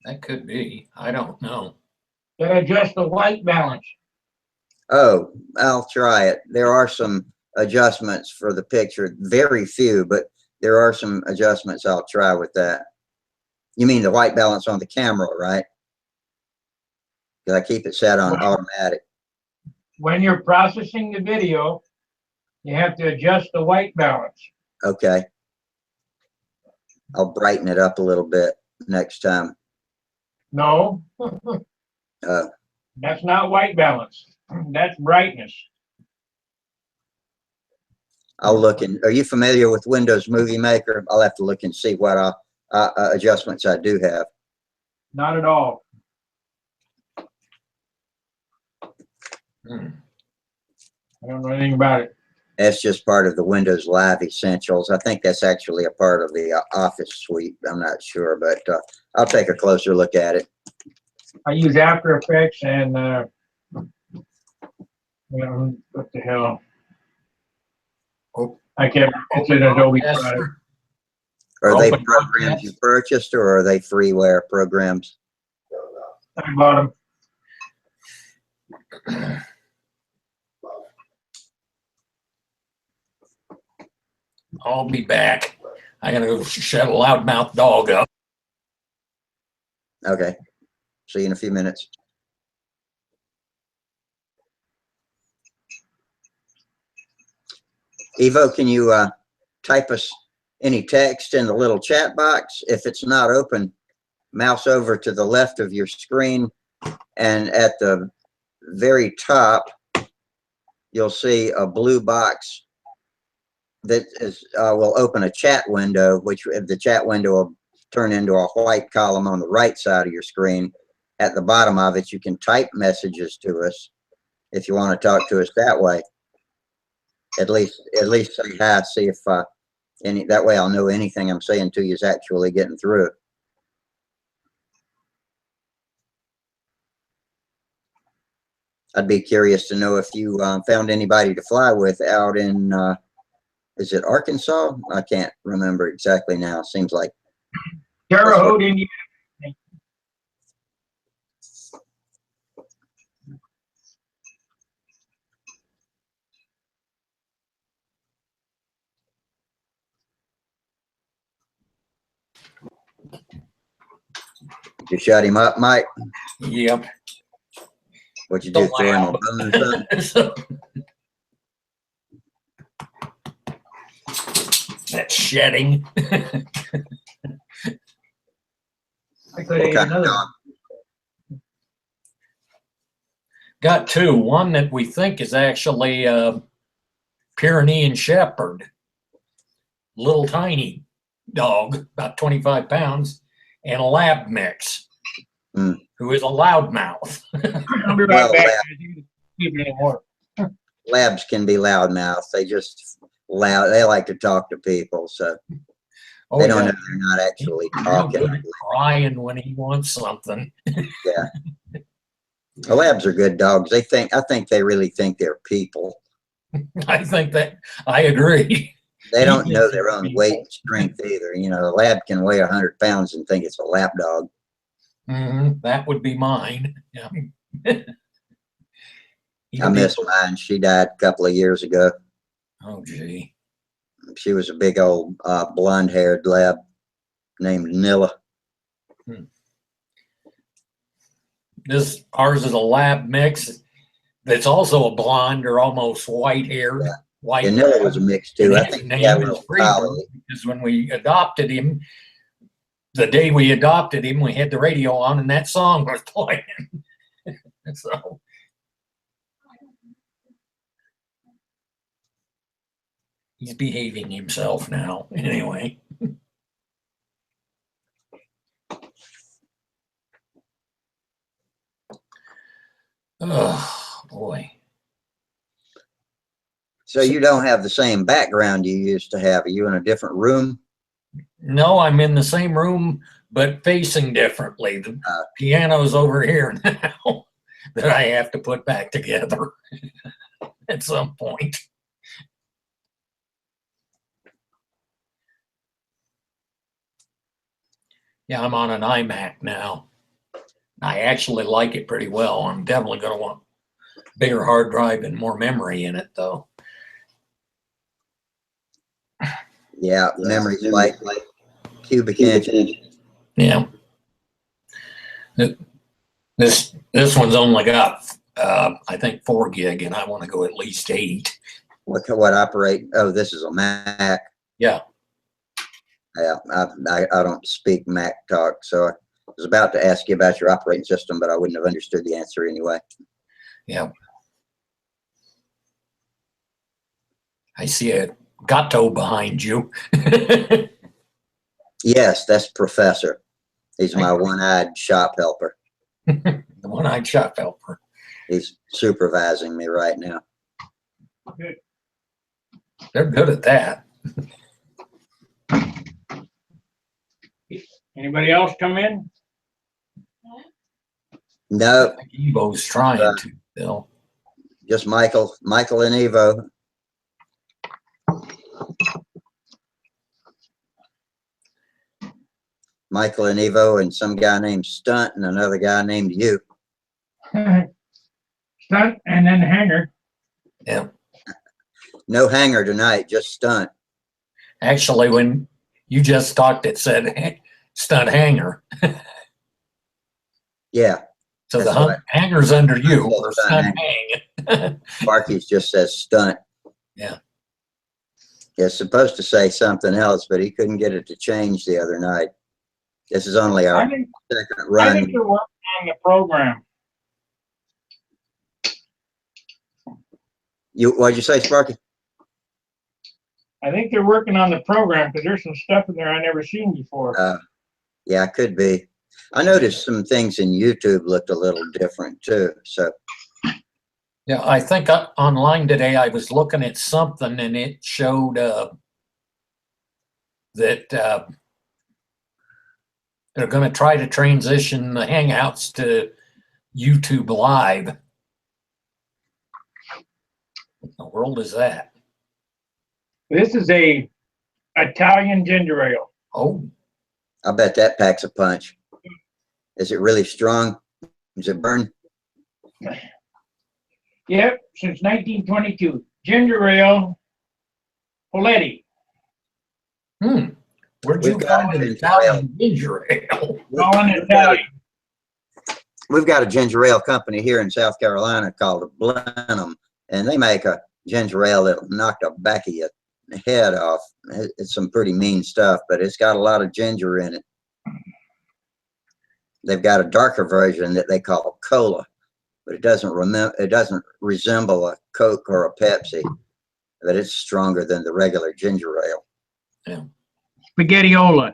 That could be. I don't know. Then adjust the white balance. Oh, I'll try it. There are some adjustments for the picture, very few, but there are some adjustments I'll try with that. You mean the white balance on the camera, right? Because I keep it set on automatic. When you're processing the video, you have to adjust the white balance. Okay. I'll brighten it up a little bit next time. No, that's not white balance. That's brightness. I'll look in. Are you familiar with Windows Movie Maker? I'll have to look and see what adjustments I do have. Not at all. I don't know anything about it. That's just part of the Windows Live Essentials. I think that's actually a part of the Office suite. I'm not sure, but I'll take a closer look at it. I use After Effects and what the hell? I can't. It's an Adobe product. Are they programs you purchased, or are they freeware programs? I bought them. I'll be back. I gotta go shut a loudmouth dog up. Okay. See you in a few minutes. Evo, can you type us any text in the little chat box? If it's not open, mouse over to the left of your screen, and at the very top, you'll see a blue box that will open a chat window, which the chat window will turn into a white column on the right side of your screen. At the bottom of it, you can type messages to us if you want to talk to us that way. At least say hi, see if that way I'll know anything I'm saying to you is actually getting through. I'd be curious to know if you found anybody to fly with out in is it Arkansas? I can't remember exactly now. Seems like Terre Haute, Indiana. You shut him up, Mike? Yep. What'd you do, throw him a bone or something? That's shedding. I could What eat kind of another. dog? Got two. One that we think is actually a Pyrenean Shepherd. Little tiny dog, about 25 pounds, and a lab mix, who is a loudmouth. I'll be right back. Anymore. Labs can be loudmouth. They just loud. They like to talk to people, so they don't know they're not actually talking. Good at crying when he wants something. Yeah, the labs are good dogs. I think they really think they're people. I think that I agree. They don't know their own weight and strength either. You know, the lab can weigh 100 pounds and think it's a lap dog. That would be mine. Yeah. I miss mine. She died a couple of years ago. Oh, gee. She was a big old blonde-haired lab named Nilla. Ours is a lab mix. that's also a blonde or almost white haired. Yeah. White. Vanilla was a mix too. I think he had a little collar. Because when we adopted him, the day we adopted him, we had the radio on and that song was playing. So he's behaving himself now, anyway. Oh boy. So you don't have the same background you used to have. Are you in a different room? No, I'm in the same room, but facing differently. The piano's over here now that I have to put back together at some point. Yeah, I'm on an iMac now. I actually like it pretty well. I'm definitely going to want a bigger hard drive and more memory in it, though. Yeah, memory's like cubic inches. Yeah. This one's only got I think 4 gig, and I want to go at least 8. What operate? Oh, this is a Mac. Yeah. Yeah, I don't speak Mac talk, so I was about to ask you about your operating system, but I wouldn't have understood the answer anyway. Yeah. I see a Gato behind you. Yes, that's Professor. He's my one-eyed shop helper. The one-eyed shop helper. He's supervising me right now. Good. They're good at that. Anybody else come in? No, Evo's trying to, Bill. just Michael and Evo. Michael and Evo and some guy named Stunt and another guy named you. Stunt and then Hanger. Yeah. No Hanger tonight, just Stunt. Actually, when you just talked, it said Stunt Hanger. Yeah. So the hanger's under you, or Stunt Hang. Sparky's just says Stunt. Yeah. It's supposed to say something else, but he couldn't get it to change the other night. This is only our second run. I think they're working on the program. What'd you say, Sparky? I think they're working on the program because there's some stuff in there I never seen before. Yeah, it could be. I noticed some things in YouTube looked a little different too. So yeah, I think online today I was looking at something and it showed that they're going to try to transition the Hangouts to YouTube Live. What in the world is that? This is a Italian ginger ale. Oh, I bet that packs a punch. Is it really strong? Does it burn? Yep, since 1922. Ginger ale, Poletti. Where'd you find an Italian ginger ale? All in Italian. We've got a ginger ale company here in South Carolina called Blenheim, and they make a ginger ale that'll knock the back of your head off. It's some pretty mean stuff, but it's got a lot of ginger in it. They've got a darker version that they call cola, but it doesn't resemble a Coke or a Pepsi, but it's stronger than the regular ginger ale. Yeah. Spaghettiola.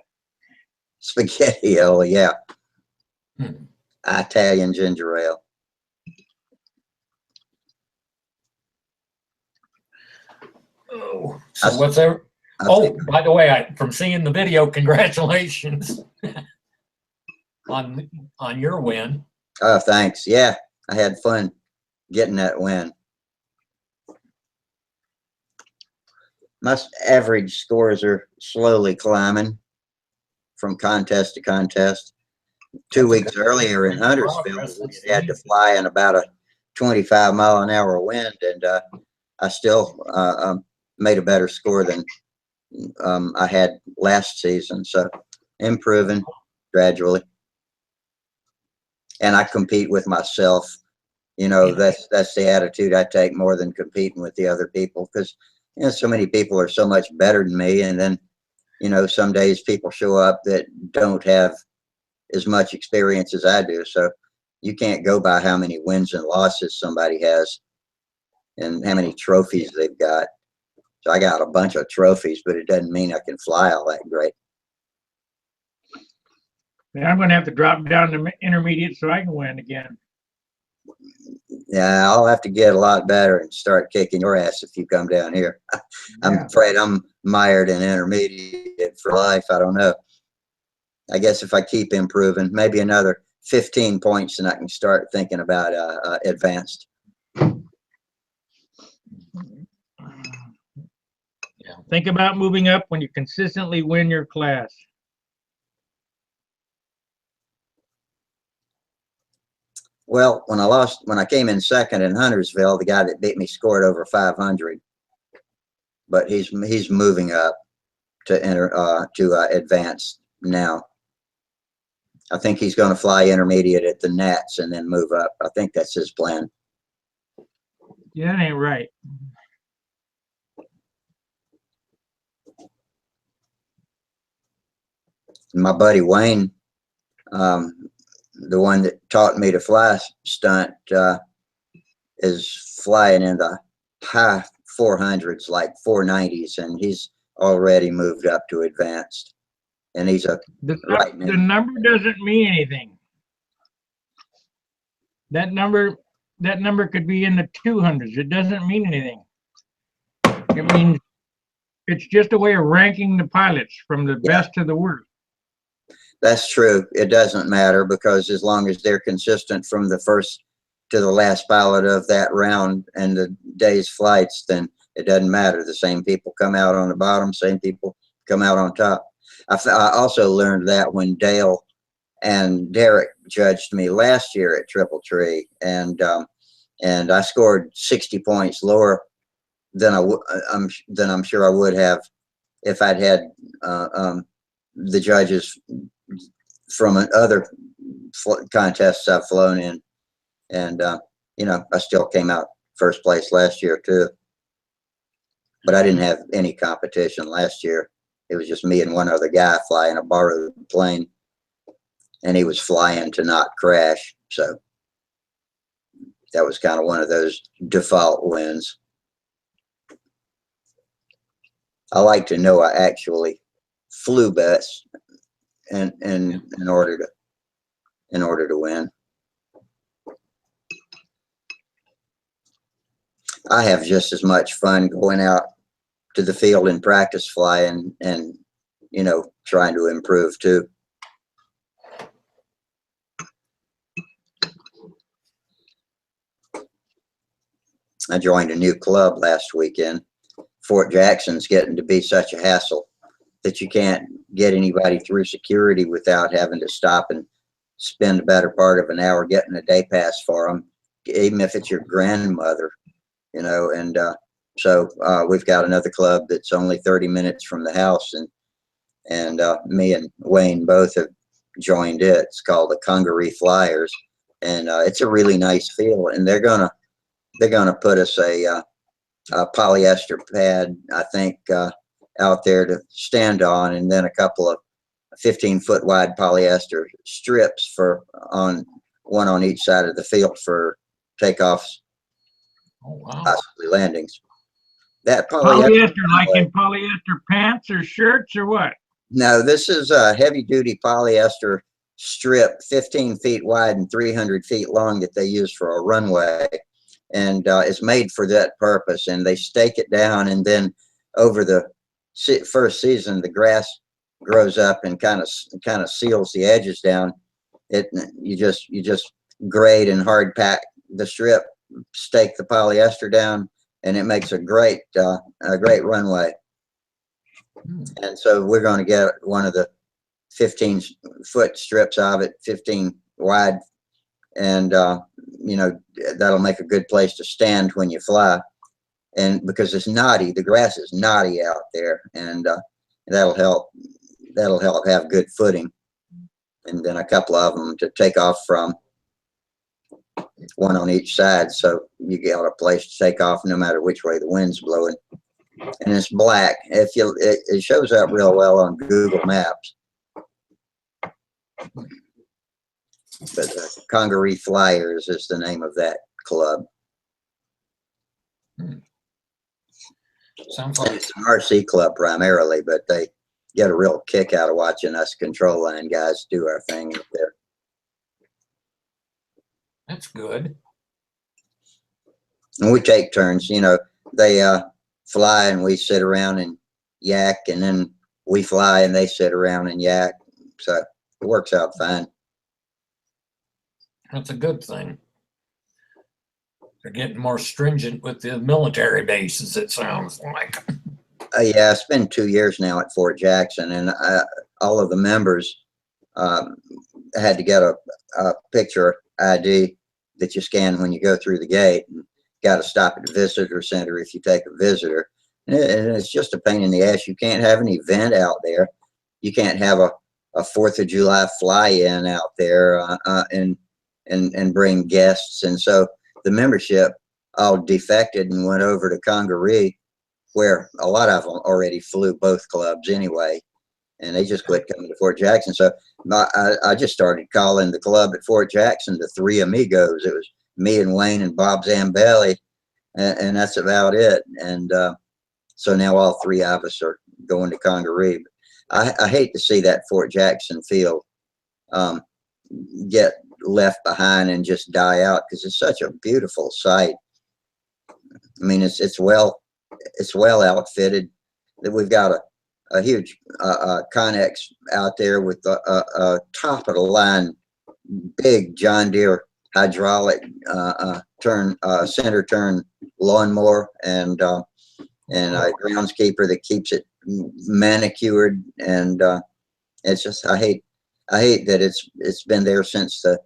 Spaghettiola, yeah. Italian ginger ale. Oh, so what's there? Oh, by the way, from seeing the video, congratulations on your win. Oh, thanks. Yeah, I had fun getting that win. My average scores are slowly climbing from contest to contest. 2 weeks earlier in Huntersville, we had to fly in about a 25-mile-an-hour wind, and I still made a better score than I had last season. So improving gradually. And I compete with myself You know, that's the attitude I take more than competing with the other people, because, you know, so many people are so much better than me. And then, you know, some days people show up that don't have as much experience as I do. So you can't go by how many wins and losses somebody has and how many trophies they've got. So I got a bunch of trophies, but it doesn't mean I can fly all that great. Now I'm going to have to drop down to intermediate so I can win again. Yeah, I'll have to get a lot better and start kicking your ass if you come down here. I'm afraid I'm mired in intermediate for life. I don't know. I guess if I keep improving, maybe another 15 points, and I can start thinking about advanced. Yeah. Think about moving up when you consistently win your class. Well, when I came in second in Huntersville, the guy that beat me scored over 500. But he's moving up to advanced now. I think he's going to fly intermediate at the Nats and then move up. I think that's his plan. Yeah, that ain't right. My buddy Wayne, the one that taught me to fly stunt, is flying in the high 400s, like 490s, and he's already moved up to advanced. And he's the number doesn't mean anything. That number could be in the 200s. It doesn't mean anything. It means it's just a way of ranking the pilots from the best to the worst. That's true. It doesn't matter, because as long as they're consistent from the first to the last pilot of that round and the day's flights, then it doesn't matter. The same people come out on the bottom, same people come out on top. I also learned that when Dale and Derek judged me last year at Triple Tree, and I scored 60 points lower than I'm sure I would have if I'd had the judges from other contests I've flown in, and you know, I still came out first place last year too. But I didn't have any competition last year. It was just me and one other guy flying a borrowed plane, and he was flying to not crash. So that was kind of one of those default wins. I like to know I actually flew best in order to win. I have just as much fun going out to the field and practice flying and, you know, trying to improve too. I joined a new club last weekend. Fort Jackson's getting to be such a hassle that you can't get anybody through security without having to stop and spend the better part of an hour getting a day pass for them, even if it's your grandmother, you know. And so we've got another club that's only 30 minutes from the house, and me and Wayne both have joined it. It's called the Congaree Flyers, and it's a really nice feel. And they're gonna put us a polyester pad, I think, out there to stand on, and then a couple of 15-foot wide polyester strips one on each side of the field for takeoffs. Oh, wow. Possibly landings. That polyester, like in polyester pants or shirts or what? No, this is a heavy-duty polyester strip, 15 feet wide and 300 feet long, that they use for a runway, and it's made for that purpose. And they stake it down, and then over the first season, the grass grows up and kind of seals the edges down. You just grade and hard pack the strip, stake the polyester down, and it makes a great runway. And so we're going to get one of the 15-foot strips of it, 15 wide, and you know, that'll make a good place to stand when you fly. And because it's knotty, the grass is knotty out there, and that'll help have good footing. And then a couple of them to take off from. one on each side, so you get a place to take off no matter which way the wind's blowing. And it's black. It shows up real well on Google Maps. But Congaree Flyers is the name of that club. Sounds like It's an RC club primarily, but they get a real kick out of watching us control line guys do our thing up there. that's good. And we take turns, you know, they fly and we sit around and yak, and then we fly and they sit around and yak. So it works out fine. That's a good thing. They're getting more stringent with the military bases, it sounds like. Yeah, I spent 2 years now at Fort Jackson, and all of the members had to get a picture ID that you scan when you go through the gate. Got to stop at the visitor center if you take a visitor. And it's just a pain in the ass. You can't have an event out there. You can't have a 4th of July fly-in out there and bring guests. And so the membership all defected and went over to Congaree, where a lot of them already flew both clubs anyway, and they just quit coming to Fort Jackson. So I just started calling the club at Fort Jackson the Three Amigos. It was me and Wayne and Bob Zambelli, and that's about it. And so now all three of us are going to Congaree. I hate to see that Fort Jackson field get left behind and just die out, because it's such a beautiful site. I mean, it's well outfitted. That we've got a huge Connex out there with a top of the line big John Deere hydraulic center turn lawnmower, and a groundskeeper that keeps it manicured. And it's just, I hate that it's been there since the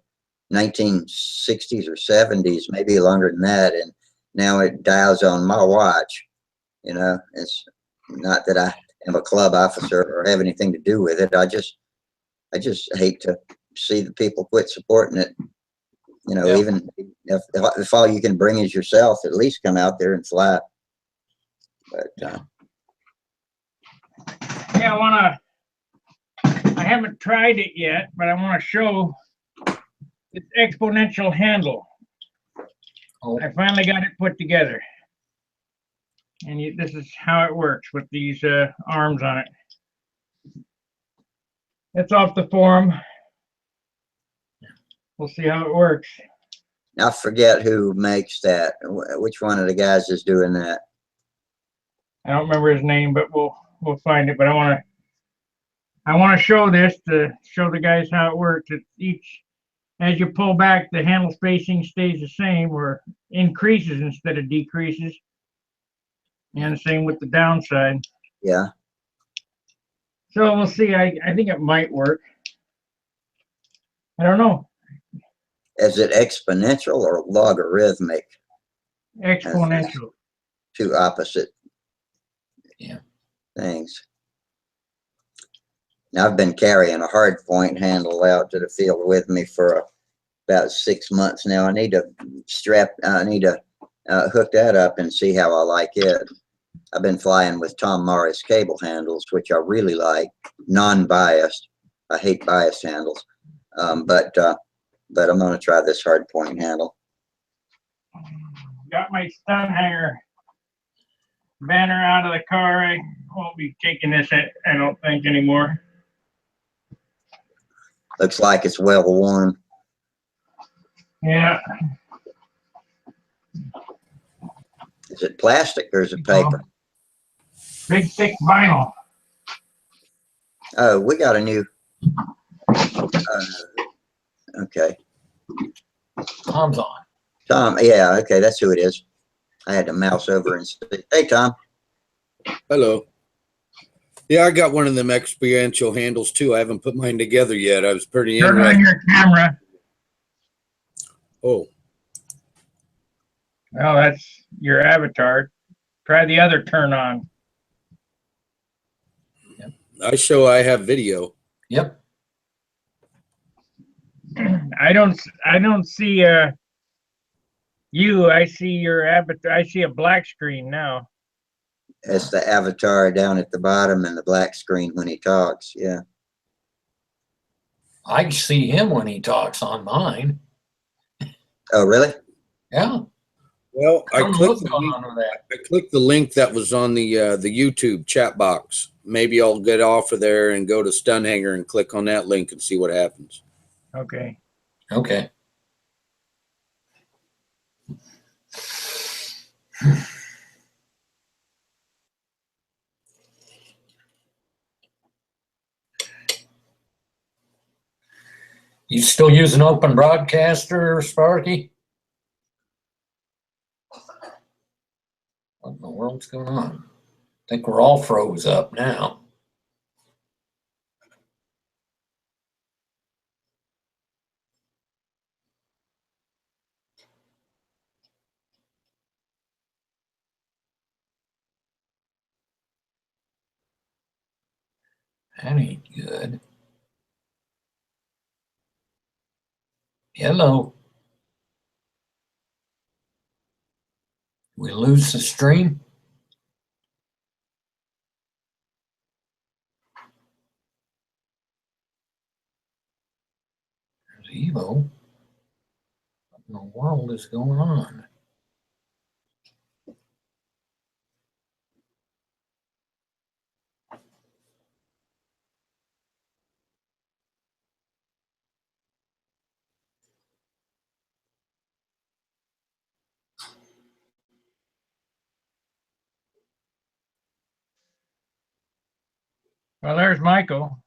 1960s or 70s, maybe longer than that, and now it dials on my watch. You know, it's not that I am a club officer or have anything to do with it. I just hate to see the people quit supporting it. You know, even if all you can bring is yourself, at least come out there and fly. But yeah, I haven't tried it yet, but I want to show this exponential handle. Oh. I finally got it put together. And this is how it works with these arms on it. It's off the forum. We'll see how it works. I forget who makes that. Which one of the guys is doing that? I don't remember his name, but we'll find it. But I want to show this to show the guys how it works. It's as you pull back, the handle spacing stays the same or increases instead of decreases. And the same with the downside. Yeah. So we'll see. I think it might work. I don't know. Is it exponential or logarithmic? Exponential. Two opposite Yeah. things. Now, I've been carrying a hard point handle out to the field with me for about 6 months now. I need to hook that up and see how I like it. I've been flying with Tom Morris cable handles, which I really like, non-biased. I hate biased handles, but I'm going to try this hard point handle. Got my stun hanger banner out of the car. I won't be taking this, I don't think, anymore. Looks like it's well worn. Yeah. Is it plastic or is it paper? Big thick vinyl. Oh, we got a new. Okay. Tom's on. Tom, yeah, okay, that's who it is. I had to mouse over and say, hey, Tom. Hello. Yeah, I got one of them experiential handles too. I haven't put mine together yet. I was pretty Turn on interested. your camera. Oh, Well, that's your avatar. Try the other turn on. I show I have video. Yep. I don't see I see your avatar. I see a black screen now. It's the avatar down at the bottom and the black screen when he talks. Yeah. I see him when he talks on mine. Oh, really? Yeah. Well, I don't know what's going on with that. I clicked the link that was on the YouTube chat box. Maybe I'll get off of there and go to Stun Hanger and click on that link and see what happens. Okay. Okay. You still using Open Broadcaster, Sparky? What in the world's going on? I think we're all froze up now. That ain't good. Hello. We lose the stream? There's Evo. What in the world is going on? Well, there's Michael.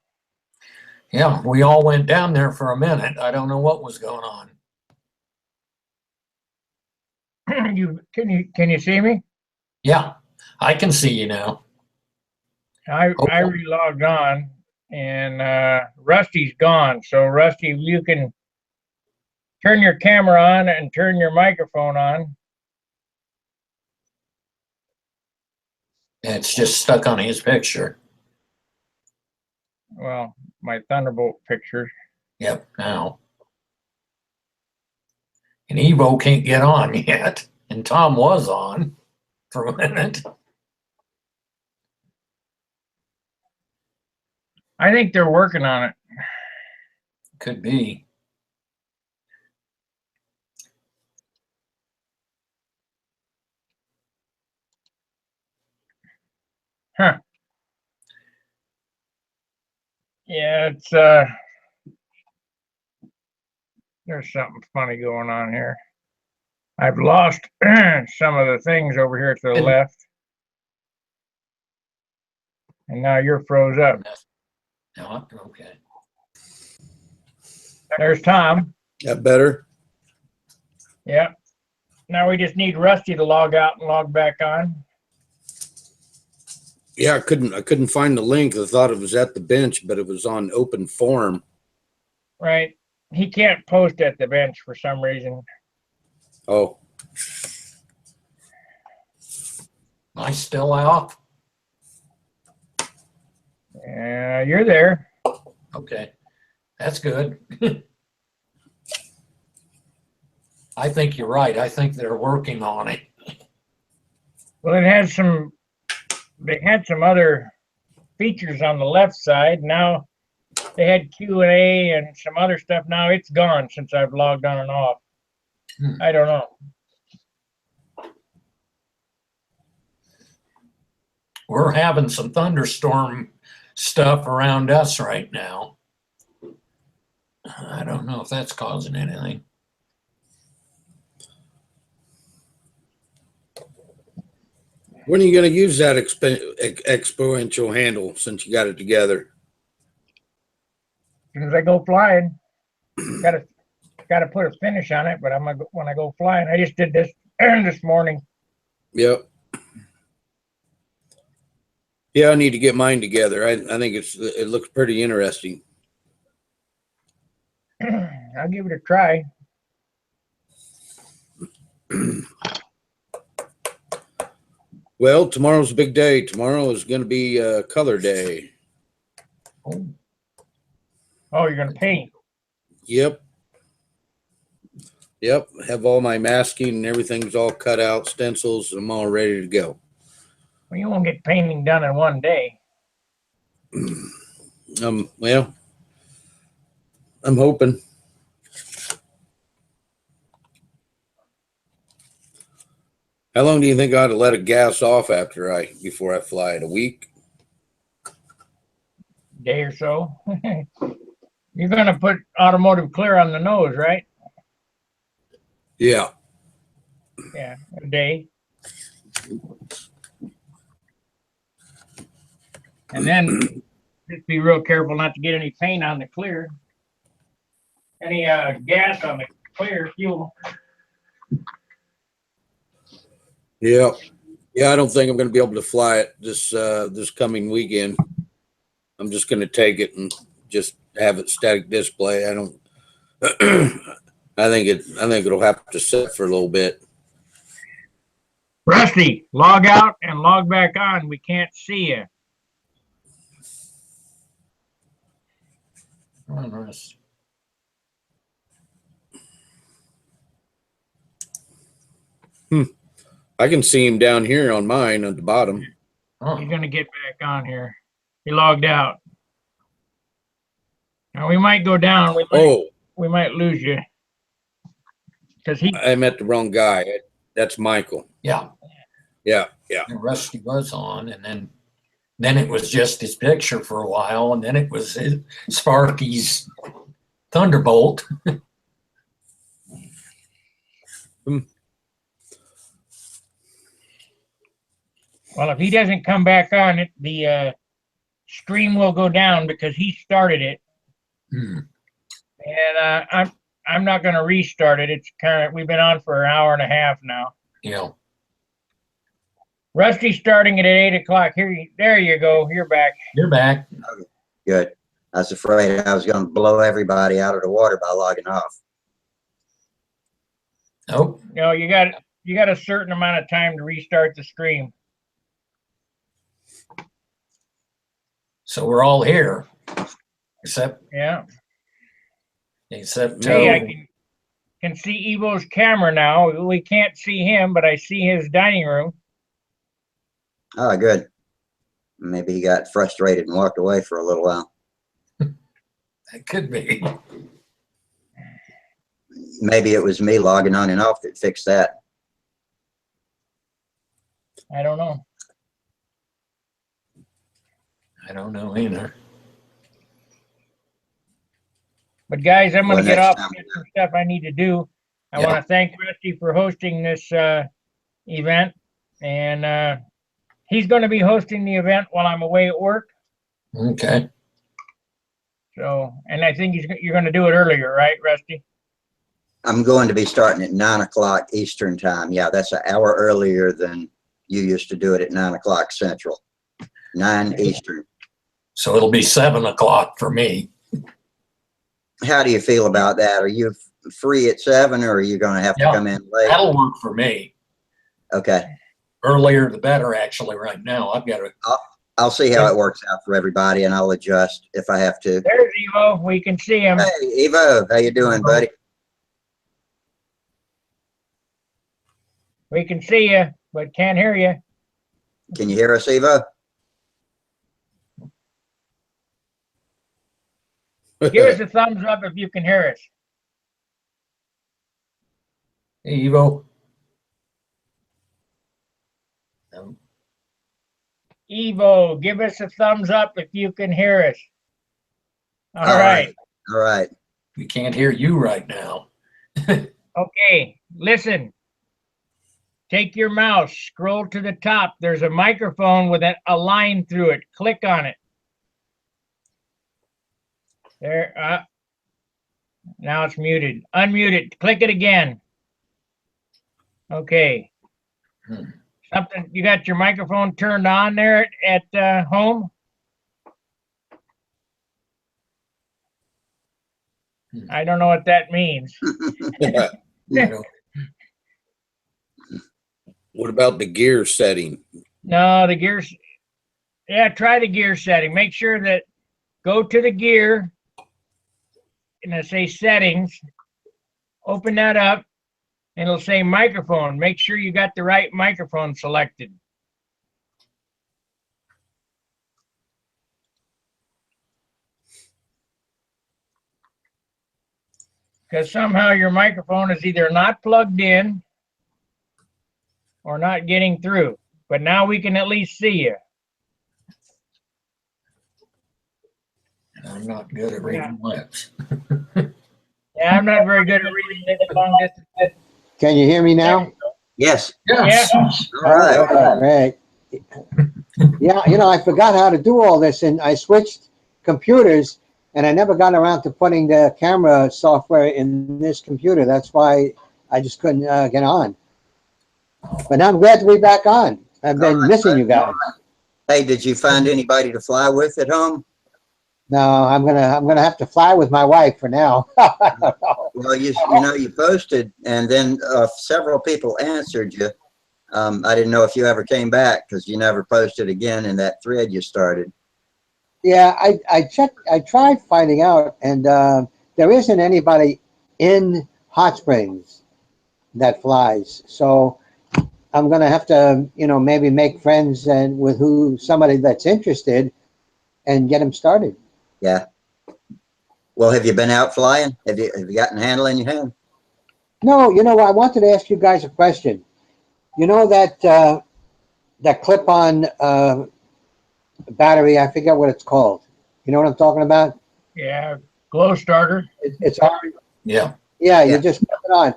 Yeah, we all went down there for a minute. I don't know what was going on. Can you see me? Yeah, I can see you now. I re-logged on, and Rusty's gone. So Rusty, you can turn your camera on and turn your microphone on. It's just stuck on his picture. Well, my Thunderbolt picture. Yep, now. And Evo can't get on yet. And Tom was on for a minute. I think they're working on it. Could be. Huh. Yeah, it's there's something funny going on here. I've lost some of the things over here to the left. And now you're froze up. No, okay. There's Tom. That better? Yep. Now we just need Rusty to log out and log back on. Yeah, I couldn't find the link. I thought it was at the bench, but it was on open forum. Right. He can't post at the bench for some reason. Oh. Am I still out? Yeah, you're there. Okay. That's good. I think you're right. I think they're working on it. Well, they had some other features on the left side. Now they had Q&A and some other stuff. Now it's gone since I've logged on and off. I don't know. We're having some thunderstorm stuff around us right now. I don't know if that's causing anything. When are you going to use that exponential handle since you got it together? As soon as I go flying, gotta put a finish on it. But when I go flying. I just did this this morning. Yep. Yeah, I need to get mine together. I think it looks pretty interesting. I'll give it a try. Well, tomorrow's a big day. Tomorrow is going to be color day. Oh, you're gonna paint? Yep. Yep, have all my masking and everything's all cut out, stencils, and I'm all ready to go. Well, you won't get painting done in one day. Well, I'm hoping. How long do you think I ought to let it gas off before I fly it? A week? Day or so. You're gonna put automotive clear on the nose, right? Yeah. Yeah, a day. And then just be real careful not to get any paint on the clear. Any gas on the clear fuel. Yeah. Yeah, I don't think I'm going to be able to fly it this coming weekend. I'm just going to take it and just have it static display. I don't. I think it'll have to sit for a little bit. Rusty, log out and log back on. We can't see you. Rusty. I can see him down here on mine at the bottom. Oh. He's gonna get back on here. He logged out. Now we might go down. We might lose you because I met the wrong guy. That's Michael. Yeah. Yeah. And Rusty was on, and then it was just his picture for a while, and then it was Sparky's Thunderbolt. Well, if he doesn't come back on, the stream will go down because he started it. And I'm not going to restart it. It's we've been on for an hour and a half now. Yeah. Rusty's starting it at 8 o'clock. There you go. You're back. You're back. Good. I was afraid I was going to blow everybody out of the water by logging off. Oh. No, you got a certain amount of time to restart the stream. So we're all here, except Yeah. Hey, I can see Evo's camera now. We can't see him, but I see his dining room. Oh, good. Maybe he got frustrated and walked away for a little while. That could be. Maybe it was me logging on and off that fixed that. I don't know. I don't know either. But guys, I'm going to get next off time. and get some stuff I need to do. I Yeah. want to thank Rusty for hosting this event. And he's going to be hosting the event while I'm away at work. Okay. So, and I think you're going to do it earlier, right, Rusty? I'm going to be starting at 9 o'clock Eastern time. Yeah, that's an hour earlier than you used to do it at 9 o'clock Central. 9 Eastern. So it'll be 7 o'clock for me. How do you feel about that? Are you free at 7 or are you going to have to come in late? That'll work for me. Okay. Earlier the better, actually, right now. I've got to. I'll see how it works out for everybody and I'll adjust if I have to. There's Evo. We can see him. Hey, Evo, how you doing, buddy? We can see you, but can't hear you. Can you hear us, Evo? Give us a thumbs up if you can hear us. Hey, Evo. No. Evo, give us a thumbs up if you can hear us. All right. All right. We can't hear you right now. Okay, listen. Take your mouse, scroll to the top. There's a microphone with a line through it. Click on it. There. Now it's muted. Unmute it. Click it again. Okay. Something. You got your microphone turned on there at home? I don't know what that means. What about the gear setting? No, the gears. Yeah, try the gear setting. Make sure that go to the gear and I say settings. Open that up And it'll say microphone. Make sure you got the right microphone selected. Because somehow your microphone is either not plugged in or not getting through. But now we can at least see you. I'm not good at reading lips. Yeah, I'm not very good at reading this long distance. Can you hear me now? Yes. Yes. All right. Right. Yeah, you know, I forgot how to do all this, and I switched computers, and I never got around to putting the camera software in this computer. That's why I just couldn't get on. But now I'm glad to be back on. I've been missing you guys. Hey, did you find anybody to fly with at home? No, I'm gonna have to fly with my wife for now. Well, you know, you posted, and then several people answered you. I didn't know if you ever came back because you never posted again in that thread you started. Yeah, I checked. I tried finding out, and there isn't anybody in Hot Springs that flies. So I'm gonna have to, you know, maybe make friends and with somebody that's interested, and get them started. Yeah. Well, have you been out flying? Have you gotten a handle in your hand? No, you know, I wanted to ask you guys a question. You know that that clip-on battery? I forget what it's called. You know what I'm talking about? Yeah, glow starter. It's on. Yeah. Yeah, you just put it on.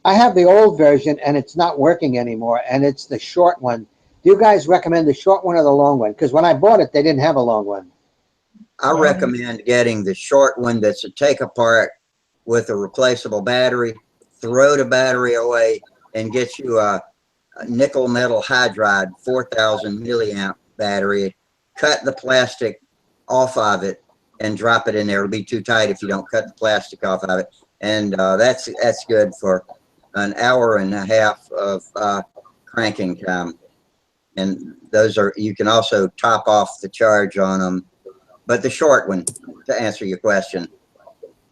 I have the old version, and it's not working anymore, and it's the short one. Do you guys recommend the short one or the long one? Because when I bought it, they didn't have a long one. I recommend getting the short one that's a take apart with a replaceable battery. Throw the battery away and get you a nickel metal hydride 4,000 milliamp battery. Cut the plastic off of it and drop it in there. It'll be too tight if you don't cut the plastic off of it. And that's good for an hour and a half of cranking time. And those are, you can also top off the charge on them. But the short one, to answer your question.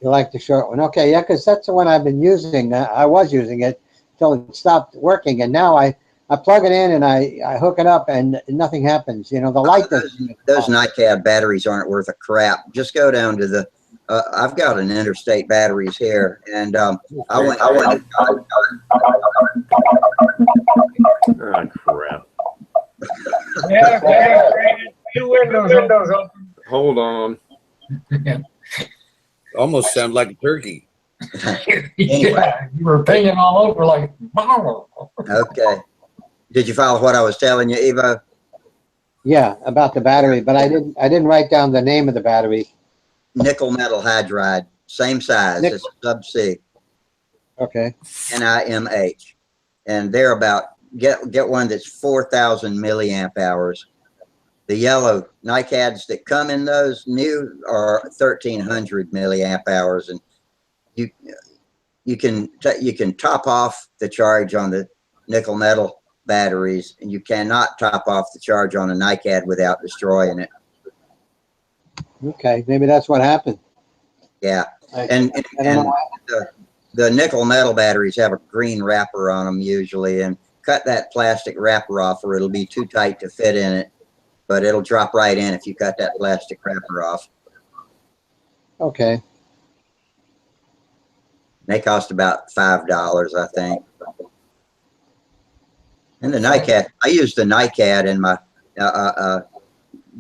You like the short one? Okay, yeah, because that's the one I've been using. I was using it till it stopped working, and now I plug it in and I hook it up, and nothing happens. You know, the light doesn't. Those NiCad batteries aren't worth a crap. Just go down to the. I've got an Interstate Batteries here, and I went. Oh, crap. Yeah, two windows open. Hold on. Almost sound like a turkey. Yeah, you were pinging all over like. Okay. Did you follow what I was telling you, Evo? Yeah, about the battery, but I didn't write down the name of the battery. Nickel metal hydride, same size as Sub-C. Okay. NIMH, and they're about get one that's 4,000 milliamp hours. The yellow NiCads that come in those new are 1,300 milliamp hours, and you can top off the charge on the nickel metal batteries, and you cannot top off the charge on a NiCad without destroying it. Okay, maybe that's what happened. Yeah, I and don't know. the nickel metal batteries have a green wrapper on them usually, and cut that plastic wrapper off or it'll be too tight to fit in it, but it'll drop right in if you cut that plastic wrapper off. Okay. They cost about $5, I think. And the NiCad, I use the NiCad in my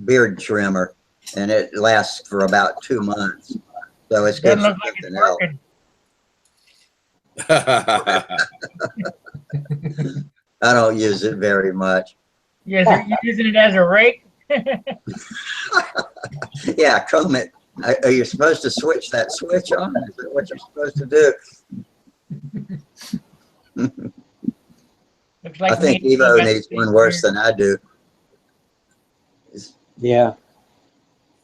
beard trimmer, and it lasts for about 2 months. So it's good Doesn't for look like it's something else. working. I don't use it very much. Yes, you're using it as a rake? Yeah, comb it. Are you supposed to switch that switch on? Is that what you're supposed to do? Looks like I think Evo needs one worse than I do. Yeah.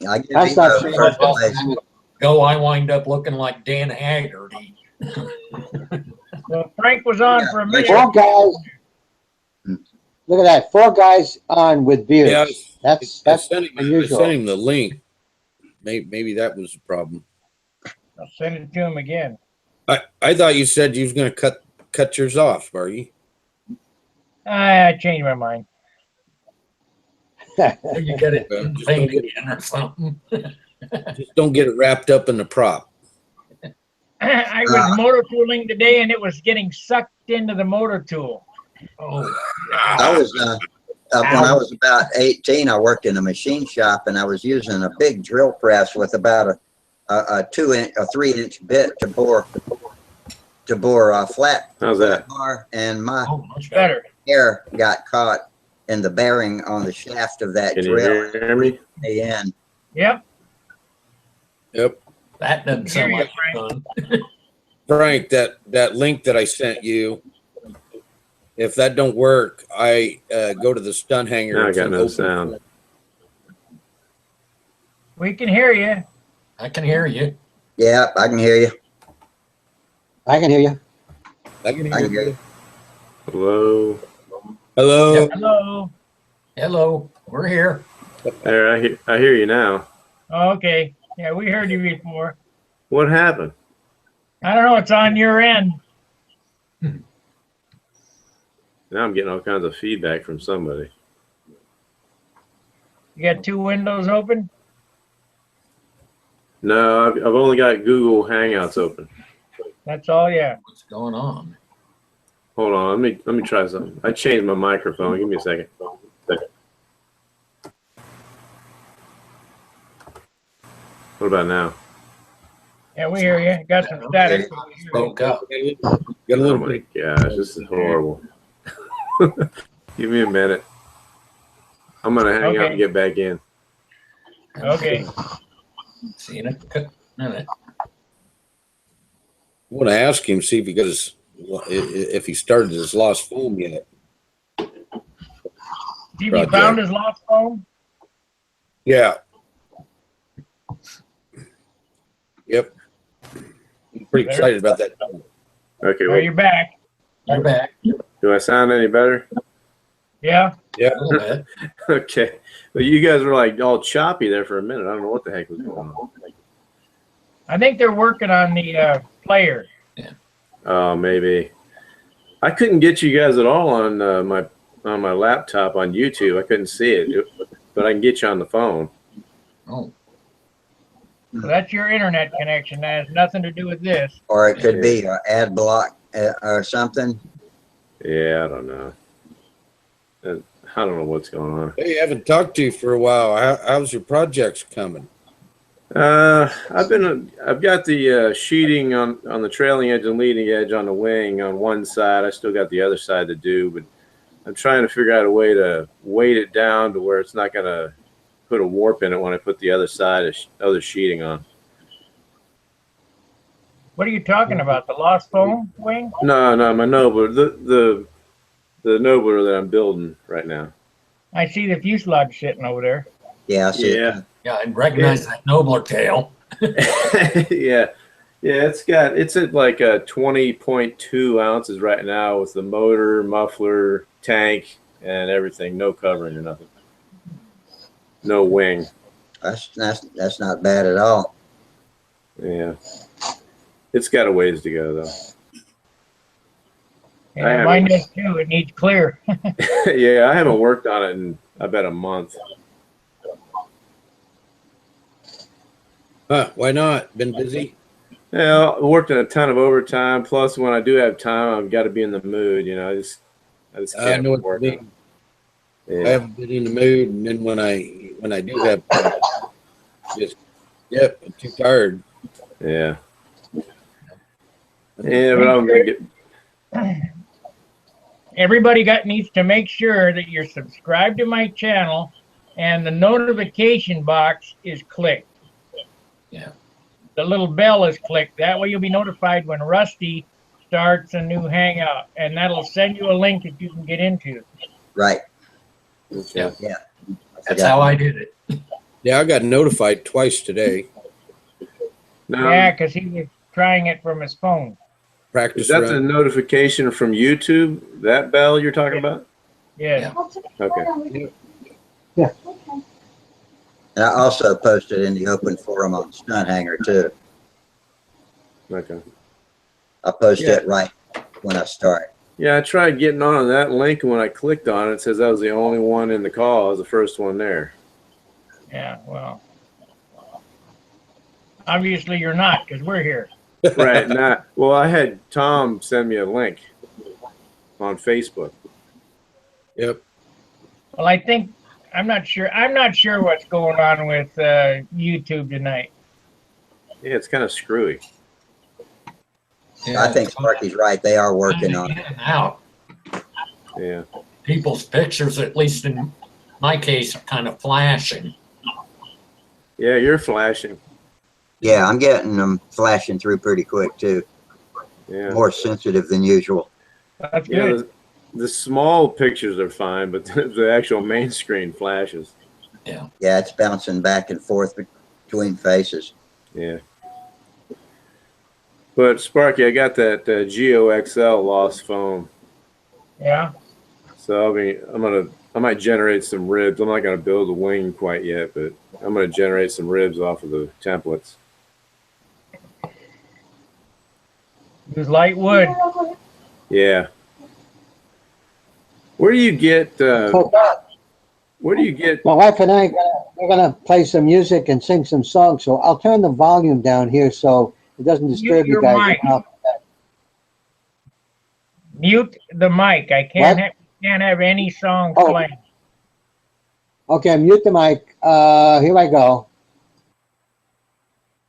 I give That's not Evo first place. Go, I wind up looking like Dan Haggerty. Well, Frank was on for a minute. 4 guys. Look at that. 4 guys on with beards. Yeah, That's I sent unusual. him the link. Maybe that was the problem. I'll send it to him again. I thought you said you was gonna cut yours off, Sparky. I changed my mind. You got it Well, just painted don't get- in or something. Just don't get it wrapped up in the prop. I was motor tooling today and it was getting sucked into the motor tool. Oh, I was, when I was about 18, I worked in a machine shop and I was using a big drill press with about a 3-inch bit to bore flat. How's that? Bar, and my oh, much better. Better. hair got caught in the bearing on the shaft of that Can you drill. hear me? And Yep. Yep. That doesn't sound Hear you, like fun. Frank, that link that I sent you, if that don't work, I go to the Stunt Hanger. Now I It's got an no open sound. forum. We can hear you. I can hear you. yeah, I can hear you. I can hear you. I can I hear can hear you. you. Hello. Hello. Yep. Hello. Hello, we're here. There, I hear you now. Okay. Yeah, we heard you before. What happened? I don't know. It's on your end. Now I'm getting all kinds of feedback from somebody. You got 2 windows open? No, I've only got Google Hangouts open. That's all, yeah. What's going on? Hold on, let me try something. I changed my microphone. Give me a second. What about now? Yeah, we hear you. Got some static. but we hear you. Spoke up. Got a Oh little my bit. gosh, this is horrible. Give me a minute. I'm gonna hang out Okay. and get back in. Okay. See in a minute. I want to ask him, see if he started his lost phone yet. Have you Project. found his lost phone? Yeah. Yep. I'm pretty excited about that. Okay, Are well, you back? You're back. do I sound any better? Yeah. Yeah. A little bit. Okay. Well, you guys were like all choppy there for a minute. I don't know what the heck was going on. I think they're working on the player. Oh, maybe. I couldn't get you guys at all on my laptop on YouTube. I couldn't see it, but I can get you on the phone. Oh, So that's your internet connection. That has nothing to do with this. Or it could be an ad block or something. Yeah, I don't know. I don't know what's going on. Hey, I haven't talked to you for a while. How's your projects coming? I've got the sheeting on the trailing edge and leading edge on the wing on one side. I still got the other side to do, but I'm trying to figure out a way to weight it down to where it's not going to put a warp in it when I put the other side other sheeting on. What are you talking about? The lost phone wing? No, my Nobler, the Nobler that I'm building right now. I see the fuselage sitting over there. Yeah, I see. Yeah. yeah, I recognize that nobler tail. Yeah, it's at like 20.2 ounces right now with the motor, muffler, tank, and everything. No covering or nothing. No wing. That's not bad at all. Yeah, it's got a ways to go though. Yeah, mine does too. It needs clear. Yeah, I haven't worked on it in I bet a month. Huh? Why not? Been busy? Yeah, I worked in a ton of overtime. Plus, when I do have time, I've got to be in the mood. You know, I just I can't know what you work. mean. I Yeah. haven't been in the mood, and then when I do have time, just I'm too tired. Yeah. Yeah, but I'm gonna get. Everybody needs to make sure that you're subscribed to my channel and the notification box is clicked. Yeah. The little bell is clicked. That way you'll be notified when Rusty starts a new Hangout, and that'll send you a link that you can get into. Right. Okay. Yeah. That's how I did it. Yeah, I got notified twice today. Now, Yeah, because he was trying it from his phone. Practice is that the run. notification from YouTube? That bell you're talking about? Yeah. Okay. And I also posted in the open forum on Stunt Hanger too. Okay. I'll post it right when I start. Yeah, I tried getting on that link, and when I clicked on it, it says I was the only one in the call. I was the first one there. Yeah, well, obviously you're not, because we're here. Right. Well, I had Tom send me a link on Facebook. Yep. Well, I'm not sure what's going on with YouTube tonight. Yeah, it's kind of screwy. Yeah, I think Sparky's right. They are working on in it. and out. Yeah. People's pictures, at least in my case, are kind of flashing. Yeah, you're flashing. Yeah, I'm getting them flashing through pretty quick too. Yeah. More sensitive than usual. That's Yeah, good. the small pictures are fine, but the actual main screen flashes. Yeah. Yeah, it's bouncing back and forth between faces. Yeah. But Sparky, I got that GeoXL lost foam. Yeah. So I might generate some ribs. I'm not gonna build a wing quite yet, but I'm gonna generate some ribs off of the templates. Use light wood. Yeah. Where do you get? So, Where do you get? my wife and I, we're gonna play some music and sing some songs. So I'll turn the volume down here so it doesn't disturb you your guys. mic. Mute the mic. I can't have any songs playing. Okay, mute the mic. Here I go.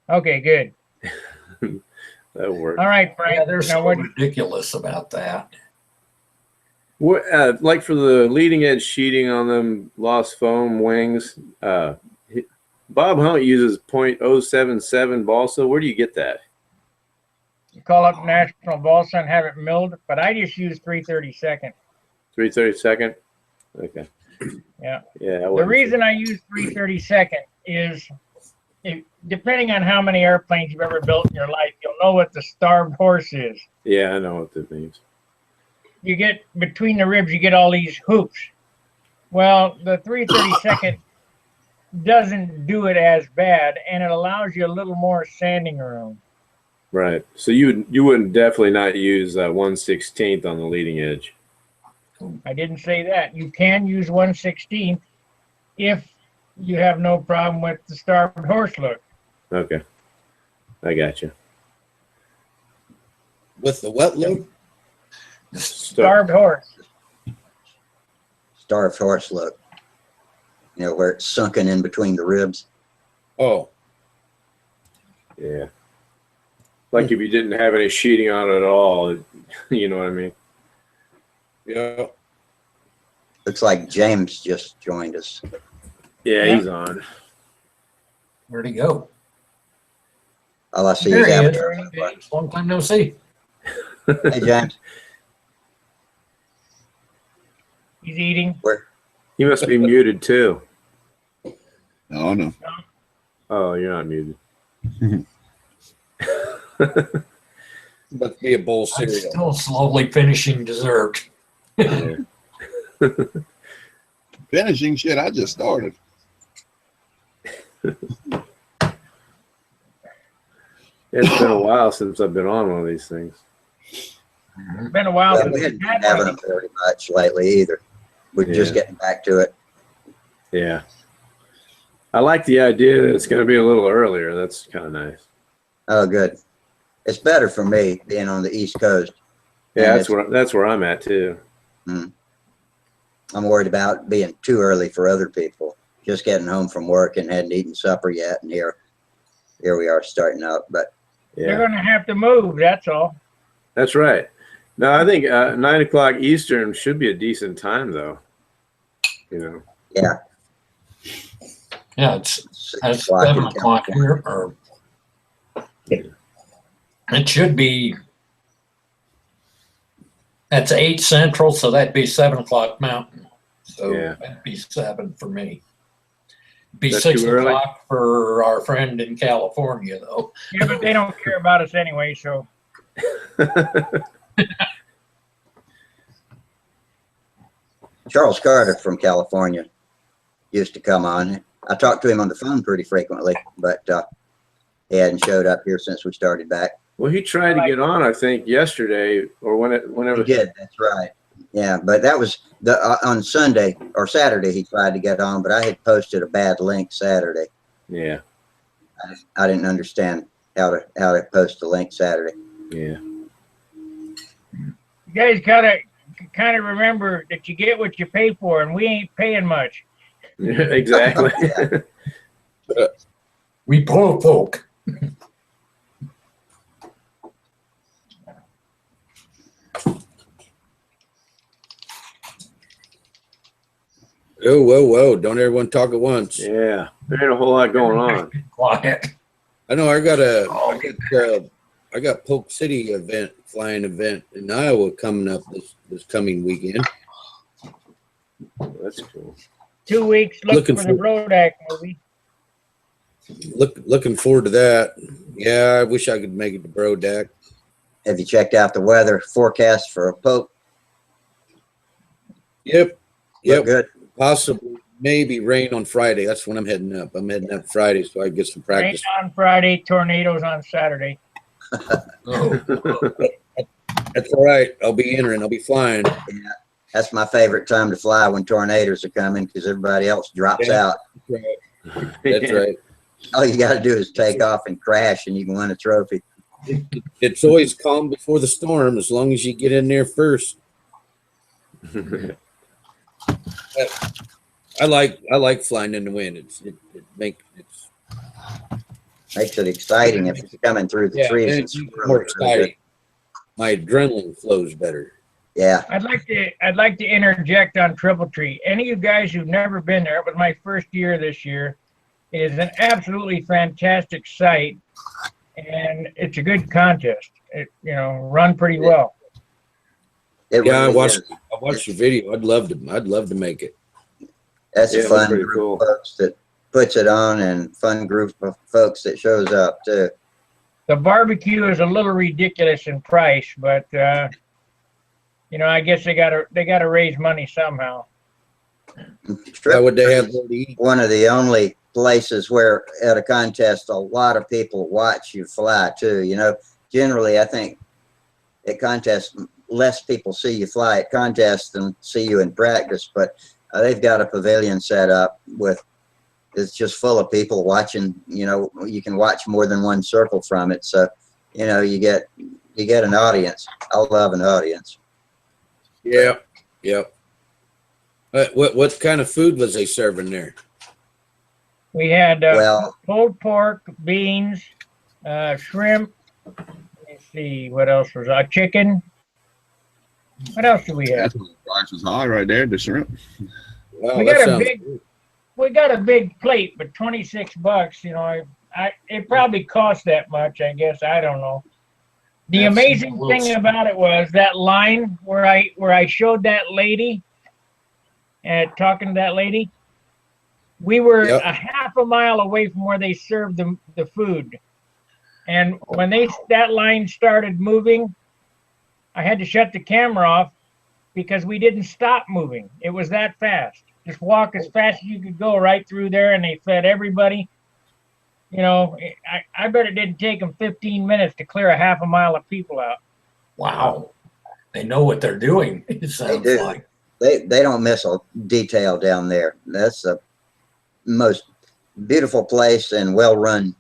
Okay, good. That works. All right, Frank. Yeah, they're Now so what? ridiculous about that. What, like for the leading edge sheeting on them lost foam wings, Bob Hunt uses .077 balsa. Where do you get that? You call up National Balsa and have it milled, but I just use 332nd. 332nd. Okay. Yeah. Yeah. The reason I use 332nd is, depending on how many airplanes you've ever built in your life, you'll know what the starved horse is. Yeah, I know what that means. You get between the ribs, you get all these hoops. Well, the 332nd doesn't do it as bad, and it allows you a little more sanding room. Right. So you wouldn't definitely not use 1/16 on the leading edge. I didn't say that. You can use 1/16 if you have no problem with the starved horse look. Okay. I got you. With the wet loop? Starved horse. Starved horse look. You know, where it's sunken in between the ribs. Oh, Yeah. Like if you didn't have any sheeting on it at all, you know what I mean? yeah. Looks like James just joined us. Yeah, Yeah. he's on. Where'd he go? All I see There is he is. avatar. Long time no see. Hey, James. He's eating. Where? He must be muted too. Oh, no. Oh, you're not muted. Must be a bowl of I'm cereal. still slowly finishing dessert. Yeah. Finishing shit, I just started. It's been a while since I've been on one of these things. It's been a while Well, since we we've haven't been had having one. them very much lately either. We're just Yeah. getting back to it. Yeah. I like the idea that it's going to be a little earlier. That's kind of nice. Oh, good. It's better for me being on the East Coast. Yeah, And that's where I'm at too. I'm worried about being too early for other people. Just getting home from work and hadn't eaten supper yet, and here we are starting out. But They're Yeah, going to have to move, that's all. that's right. No, I think 9 o'clock Eastern should be a decent time, though. You know. yeah, Yeah, it's 6 that's o'clock 7 in o'clock California. here, or it should be. That's 8 Central, so that'd be 7 o'clock Mountain. So Yeah. that'd be 7 for me. Be That's 6 too early? o'clock for our friend in California, though. Yeah, but they don't care about us anyway, so. Charles Carter from California used to come on. I talked to him on the phone pretty frequently, but he hadn't showed up here since we started back. Well, he tried to get on, I think, yesterday or whenever. He did. That's right. Yeah, but that was on Sunday or Saturday. He tried to get on, but I had posted a bad link Saturday. Yeah. I didn't understand how to post a link Saturday. Yeah. You guys gotta kind of remember that you get what you pay for, and we ain't paying much. Exactly. We poor folk. Oh, whoa, whoa. Don't everyone talk at once. Yeah. There ain't a whole lot going on. Quiet. I know I got Polk City flying event in Iowa coming up this coming weekend. That's cool. 2 weeks looking for the Brodak movie. Looking forward to that. Yeah, I wish I could make it to Brodak. Have you checked out the weather forecast for a Pope? Yep. Look good. Possibly, maybe rain on Friday. That's when I'm heading up. I'm heading up Friday so I can get some practice. Rain on Friday, tornadoes on Saturday. Oh. That's all right. I'll be entering. I'll be flying. Yeah, that's my favorite time to fly, when tornadoes are coming, because everybody else drops out. That's right. That's right. All you got to do is take off and crash, and you can win a trophy. It's always calm before the storm, as long as you get in there first. I like flying in the wind. It makes it exciting if it's coming through the trees. It's more exciting. My adrenaline flows better. Yeah. I'd like to interject on Triple Tree. Any of you guys who've never been there, it was my first year this year. It is an absolutely fantastic site, and it's a good contest. It run pretty well. I watched the video. I'd love to make it. That's a fun group of folks that puts it on, and fun group of folks that shows up too. The barbecue is a little ridiculous in price, but I guess they gotta raise money somehow. How would they have to eat? One of the only places where at a contest a lot of people watch you fly too. Generally I think at contests less people see you fly at contests than see you in practice, but they've got a pavilion set up it's just full of people watching. You can watch more than one circle from it, so you get an audience. I love an audience. Yeah. What kind of food was they serving there? We had pulled pork, beans, shrimp. Let me see, what else was chicken? What else do we have? That's when the price was high right there, the shrimp. Wow, we got a big plate, but $26. It probably cost that much, I guess. I don't know. The amazing thing about it was that line where I showed that lady and talking to that lady. We were a half a mile away from where they served the food, and when that line started moving, I had to shut the camera off because we didn't stop moving. It was that fast. Just walk as fast as you could go right through there, and they fed everybody. I bet it didn't take them 15 minutes to clear a half a mile of people out. Wow. They know what they're doing, it sounds like. They don't miss a detail down there. That's the most beautiful place and well-run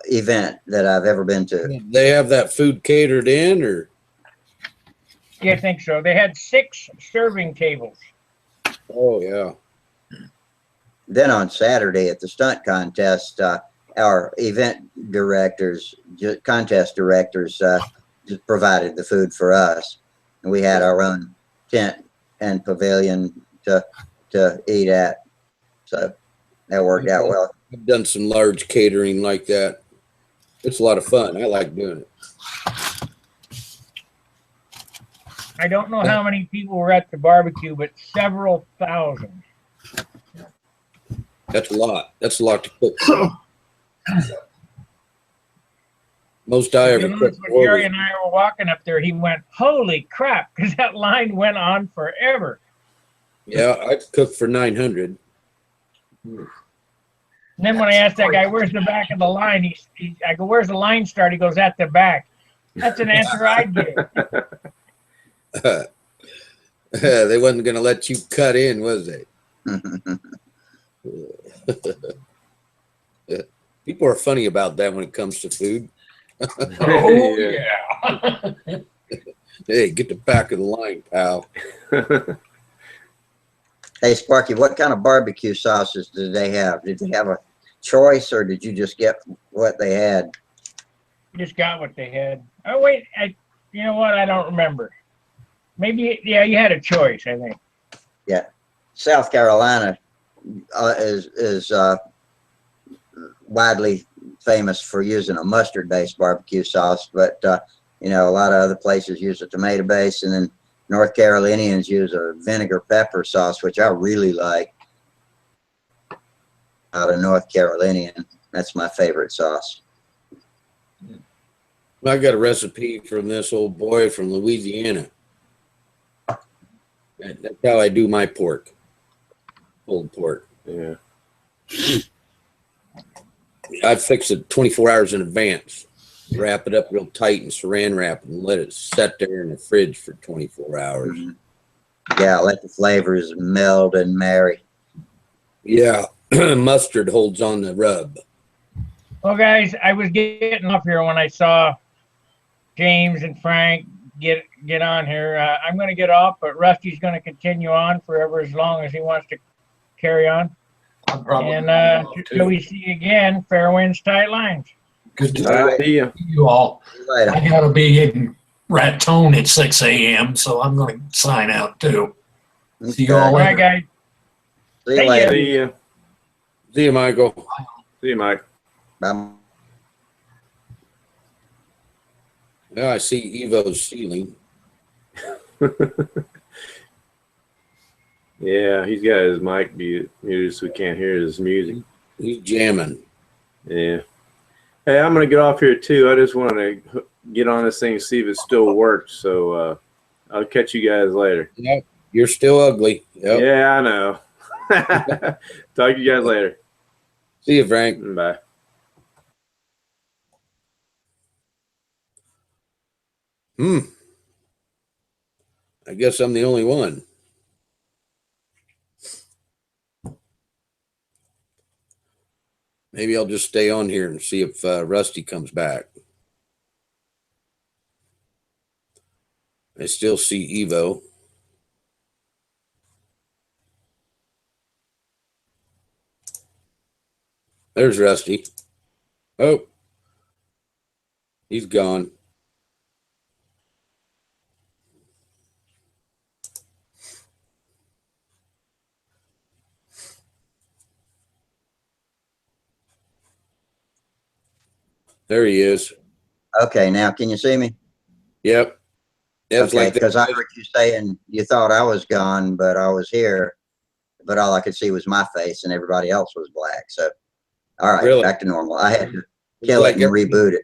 event that I've ever been to. They have that food catered in, or? Yeah, I think so. They had 6 serving tables. Oh, yeah. Then on Saturday at the stunt contest, our event directors, contest directors, just provided the food for us. And we had our own tent and pavilion to eat at. So that worked out well. I've done some large catering like that. It's a lot of fun. I like doing it. I don't know how many people were at the barbecue, but several thousand. That's a lot. That's a lot to cook. Most I ever cooked. When Jerry and I were walking up there, he went, "Holy crap," because that line went on forever. Yeah, I cooked for 900. And then when I asked that guy, "Where's the back of the line?" I go, "Where's the line start?" He goes, "At the back." That's an answer I'd give. They wasn't going to let you cut in, was they? People are funny about that when it comes to food. Oh, Yeah. yeah. Hey, get the back of the line, pal. Hey, Sparky, what kind of barbecue sauces did they have? Did they have a choice, or did you just get what they had? Just got what they had. Oh wait, you know what? I don't remember. Maybe yeah, you had a choice. I think. South Carolina is widely famous for using a mustard-based barbecue sauce, but you know, a lot of other places use a tomato base, and then North Carolinians use a vinegar pepper sauce, which I really like. Out of North Carolinian, that's my favorite sauce. I got a recipe from this old boy from Louisiana. That's how I do my pork, pulled pork. Yeah. I fix it 24 hours in advance. Wrap it up real tight and saran wrap it and let it set there in the fridge for 24 hours. Yeah, let the flavors meld and marry. Yeah, mustard holds on the rub. Well, guys, I was getting off here when I saw James and Frank get on here. I'm going to get off, but Rusty's going to continue on forever as long as he wants to carry on. I'm probably And too. till we see you again, fair winds, tight lines. Good to Right. see you all. Later. I gotta be in Raton at 6 a.m., so I'm gonna sign out too. See you all All right, later. guys. See you Thank later. See ya. See you, Michael. See you, Mike. Bye. Now I see Evo's ceiling. Yeah, he's got his mic muted so we can't hear his music. He's jamming. Yeah. Hey, I'm gonna get off here too. I just want to get on this thing and see if it still works. So I'll catch you guys later. Yep, you're still ugly. Yep. Yeah, I know. Talk to you guys later. See you, Frank. Bye. I guess I'm the only one. Maybe I'll just stay on here and see if Rusty comes back. I still see Evo. There's Rusty. Oh, he's gone. There he is. Okay, now can you see me? Yep. It was Okay, like because I heard you saying you thought I was gone, but I was here, but all I could see was my face and everybody else was black. So, all right, Really? back to normal. I had to kill like it and reboot it.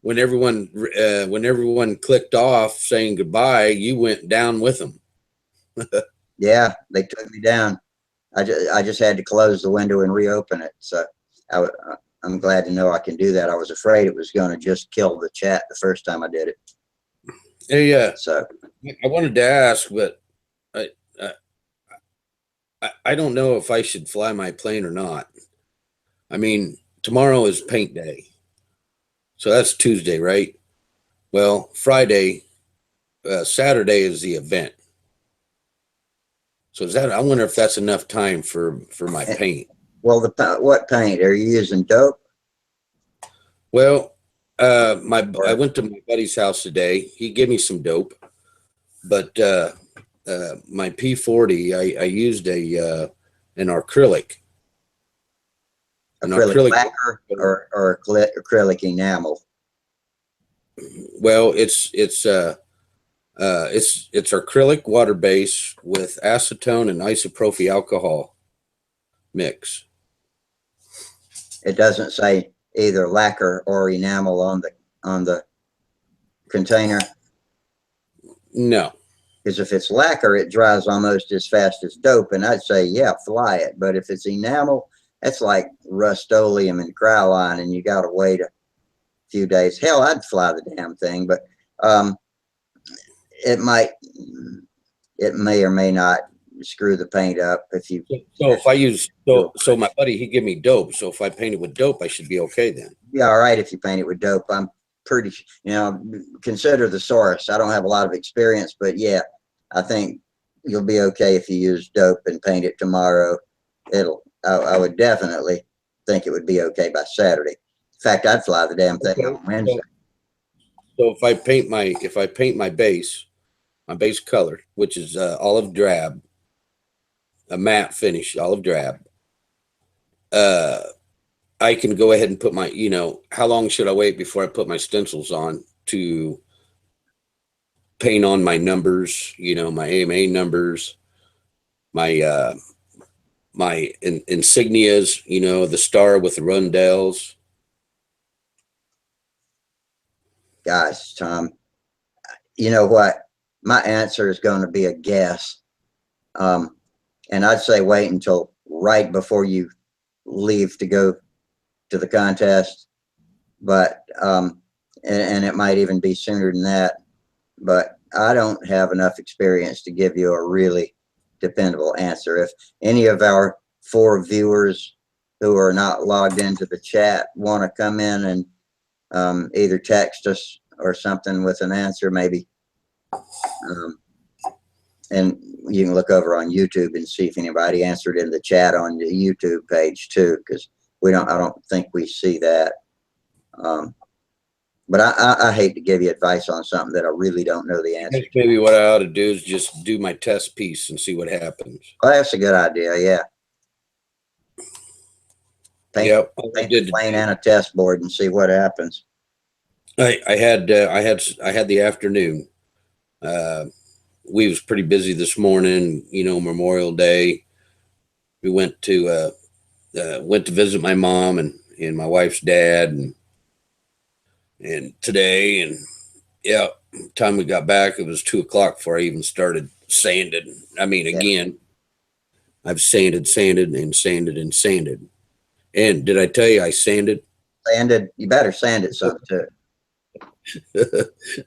when everyone clicked off saying goodbye, you went down with them. Yeah, they took me down. I just had to close the window and reopen it. So I'm glad to know I can do that. I was afraid it was going to just kill the chat the first time I did it. Hey, So I wanted to ask, but I don't know if I should fly my plane or not. I mean, tomorrow is paint day. So that's Tuesday, right? Well, Friday, Saturday is the event. So I wonder if that's enough time for my paint. well, what paint are you using? Dope? Well, I went to my buddy's house today. He gave me some dope, but my P40, I used an acrylic. Acrylic lacquer or acrylic enamel? Well, it's acrylic water base with acetone and isopropyl alcohol mix. It doesn't say either lacquer or enamel on the container. No. Because if it's lacquer, it dries almost as fast as dope, and I'd say, yeah, fly it. But if it's enamel, that's like Rust-Oleum and Krylon, and you got to wait a few days. Hell, I'd fly the damn thing, but it may or may not screw the paint up if you. So if I use so my buddy, he give me dope. So if I paint it with dope, I should be okay then. Be all right if you paint it with dope. I'm pretty, consider the source. I don't have a lot of experience, but yeah, I think you'll be okay if you use dope and paint it tomorrow. I would definitely think it would be okay by Saturday. In fact, I'd fly the damn thing on Wednesday. So if I paint my base color, which is olive drab, a matte finish, olive drab, I can go ahead and put my, how long should I wait before I put my stencils on to paint on my numbers, my AMA numbers, my insignias, the star with the rundels. Gosh, Tom, you know what? My answer is going to be a guess. And I'd say wait until right before you leave to go to the contest. But, and it might even be sooner than that. But I don't have enough experience to give you a really dependable answer. If any of our 4 viewers who are not logged into the chat want to come in and either text us or something with an answer, maybe. And you can look over on YouTube and see if anybody answered in the chat on the YouTube page too, because I don't think we see that. But I hate to give you advice on something that I really don't know the answer to. Maybe what I ought to do is just do my test piece and see what happens. Well, that's a good idea. Yeah. Paint the plane and a test board and see what happens. I had the afternoon. We was pretty busy this morning, Memorial Day. We went to visit my mom and my wife's dad and today, and yeah, time we got back, it was 2 o'clock before I even started sanding. I mean, again, I've sanded and sanded and sanded. And did I tell you I sanded? Sanded. You better sand it some too.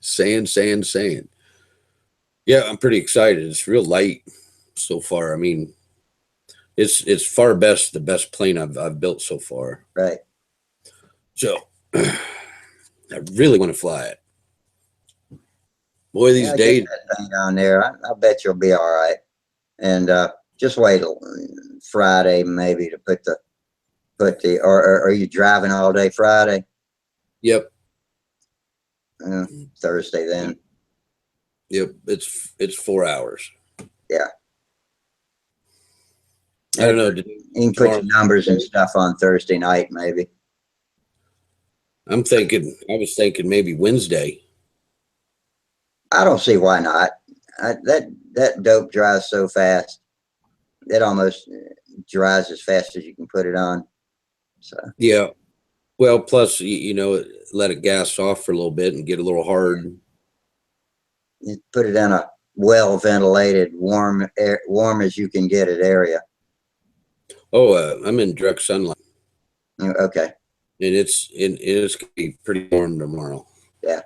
Sand. Yeah, I'm pretty excited. It's real light so far. I mean, it's the best plane I've built so far. Right. So I really want to fly it. Boy, these days get that thing down there. I bet you'll be all right. And just wait till Friday maybe to put the or are you driving all day Friday? Yep. Thursday then. Yep, it's 4 hours. Yeah. I don't know. You can put your numbers and stuff on Thursday night, maybe. I was thinking maybe Wednesday. I don't see why not. That dope dries so fast. It almost dries as fast as you can put it on. So yeah. Well, plus let it gas off for a little bit and get a little hard. You put it in a well ventilated, warm as you can get it area. Oh, I'm in direct sunlight. Okay. And it's gonna be pretty warm tomorrow. Yeah.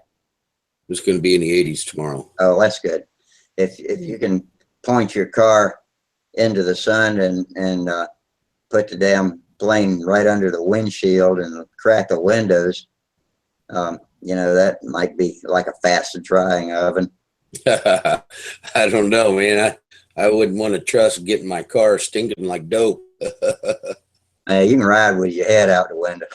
It's gonna be in the 80s tomorrow. Oh, that's good. If you can point your car into the sun and put the damn plane right under the windshield and crack the windows, that might be like a fast drying oven. I don't know, man. I wouldn't want to trust getting my car stinking like dope. You can ride with your head out the window.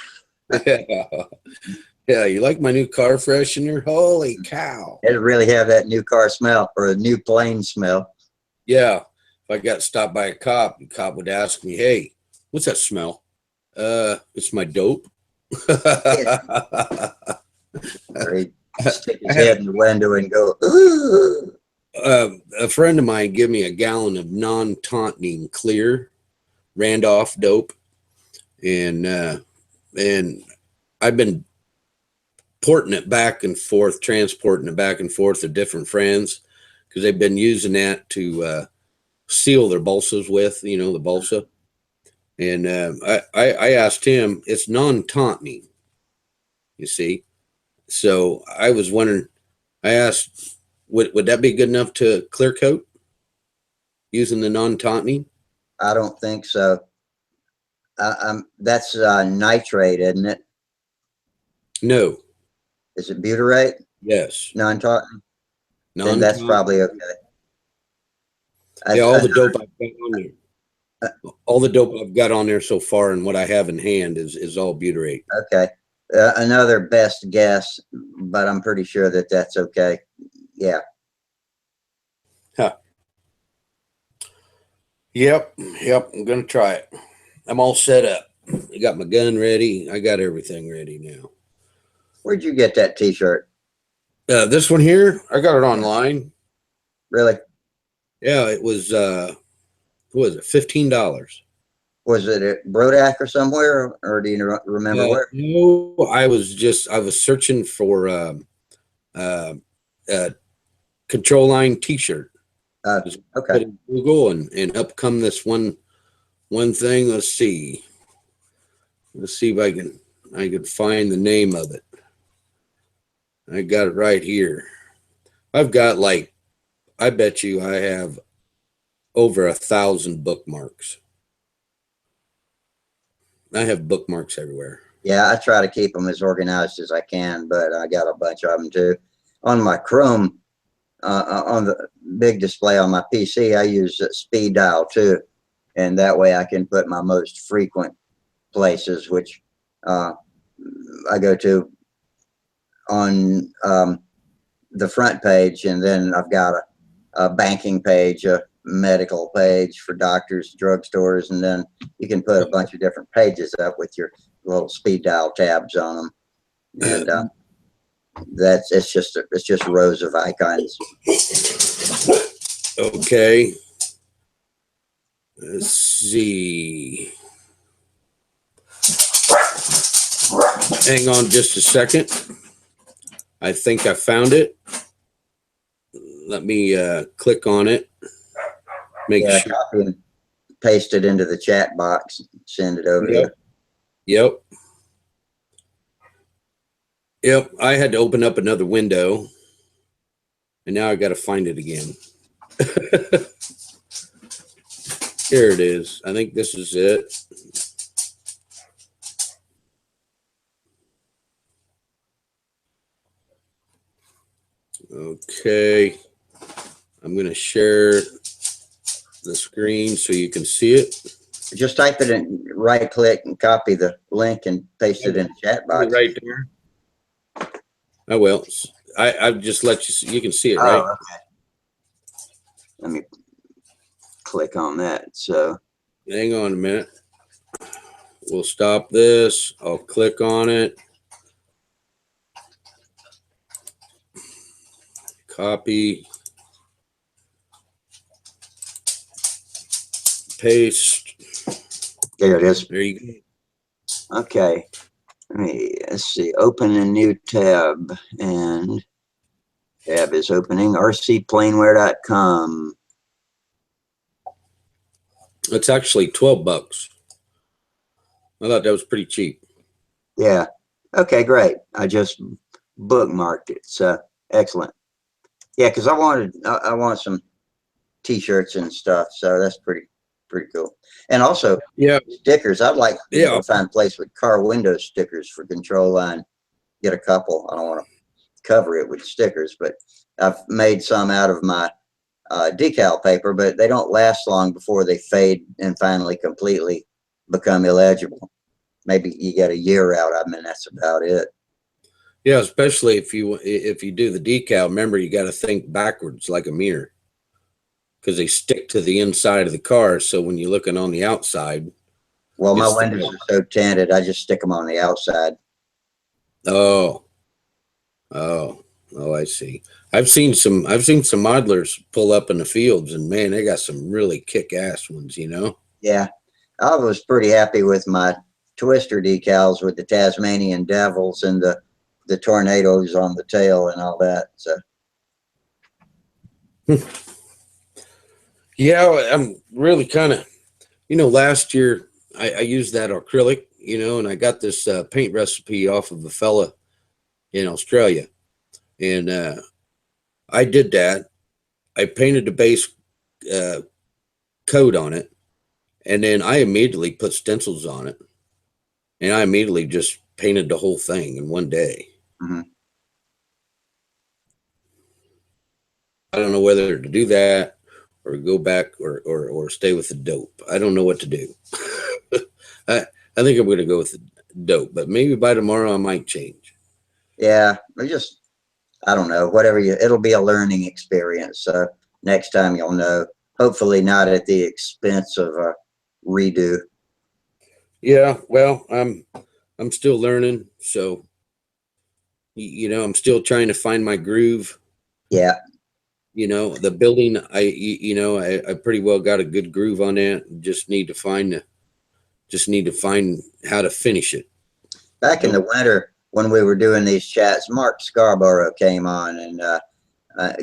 Yeah, you like my new car freshener? Holy cow. It'll really have that new car smell or a new plane smell. Yeah. If I got stopped by a cop, the cop would ask me, "Hey, what's that smell?" It's my dope. Or he'd stick his head in the window and go, ooh. A friend of mine gave me a gallon of non-taunting clear Randolph dope. And I've been transporting it back and forth to different friends because they've been using that to seal their balsas with, the balsa. And I asked him, it's non-taunting, you see. So I was wondering, I asked, would that be good enough to clear coat using the non-tauntauning? I don't think so. That's nitrate, isn't it? No. Is it butyrate? Yes. Non-taunt? Then that's probably okay. Yeah, all the dope I've got on there. All the dope I've got on there so far and what I have in hand is all butyrate. Okay. Another best guess, but I'm pretty sure that that's okay. Yeah. Huh. Yep. I'm going to try it. I'm all set up. I got my gun ready. I got everything ready now. Where'd you get that t-shirt? This one here, I got it online. Really? Yeah, it was, what was it? $15. Was it at Brodak or somewhere, or do you remember where? No, I was searching for a control line t-shirt. Okay. Put in Google and up come this one thing. Let's see if I can find the name of it. I got it right here. I've got I bet you I have over 1,000 bookmarks. I have bookmarks everywhere. Yeah, I try to keep them as organized as I can, but I got a bunch of them too. On my Chrome, on the big display on my PC, I use speed dial too, and that way I can put my most frequent places, which I go to on the front page, and then I've got a banking page, a medical page for doctors, drugstores, and then you can put a bunch of different pages up with your little speed dial tabs on them, and it's just rows of icons. Okay. Let's see. Hang on just a second. I think I found it. Let me click on it. Make sure. Copy and paste it into the chat box. Send it over here. Yep. I had to open up another window, and now I got to find it again. Here it is. I think this is it. Okay. I'm going to share the screen so you can see it. Just type it in, right click and copy the link and paste it in the chat box. Right there. I will. I've just let you see. You can see it, right? Oh, okay. Let me click on that. So hang on a minute. We'll stop this. I'll click on it. Copy. Paste. There it is. There you go. Okay. Let's see. Open a new tab, and tab is opening. rcplaneware.com. It's actually $12. I thought that was pretty cheap. Yeah. Okay, great. I just bookmarked it. So excellent. Yeah, because I want some t-shirts and stuff. So that's pretty cool. And also, stickers. I'd like to find a place with car window stickers for control line. Get a couple. I don't want to cover it with stickers, but I've made some out of my decal paper, but they don't last long before they fade and finally completely become illegible. Maybe you get a year out. I mean, that's about it. Yeah, especially if you do the decal. Remember, you got to think backwards like a mirror, because they stick to the inside of the car. So when you're looking on the outside, well, my windows are so tinted, I just stick them on the outside. Oh, I see. I've seen some modelers pull up in the fields, and man, they got some really kick-ass ones, you know? Yeah, I was pretty happy with my Twister decals with the Tasmanian Devils and the tornadoes on the tail and all that. So. Yeah, I'm really kind of, last year I used that acrylic, and I got this paint recipe off of a fella in Australia. And I did that. I painted the base coat on it. And then I immediately put stencils on it. And I immediately just painted the whole thing in one day. Mm-hmm. I don't know whether to do that or go back or stay with the dope. I don't know what to do. I think I'm going to go with the dope, but maybe by tomorrow I might change. Yeah, I don't know, it'll be a learning experience. So next time you'll know, hopefully not at the expense of a redo. Yeah, well, I'm still learning, so I'm still trying to find my groove. Yeah. The building, I pretty well got a good groove on that. Just need to find how to finish it. Back in the winter when we were doing these chats, Mark Scarborough came on and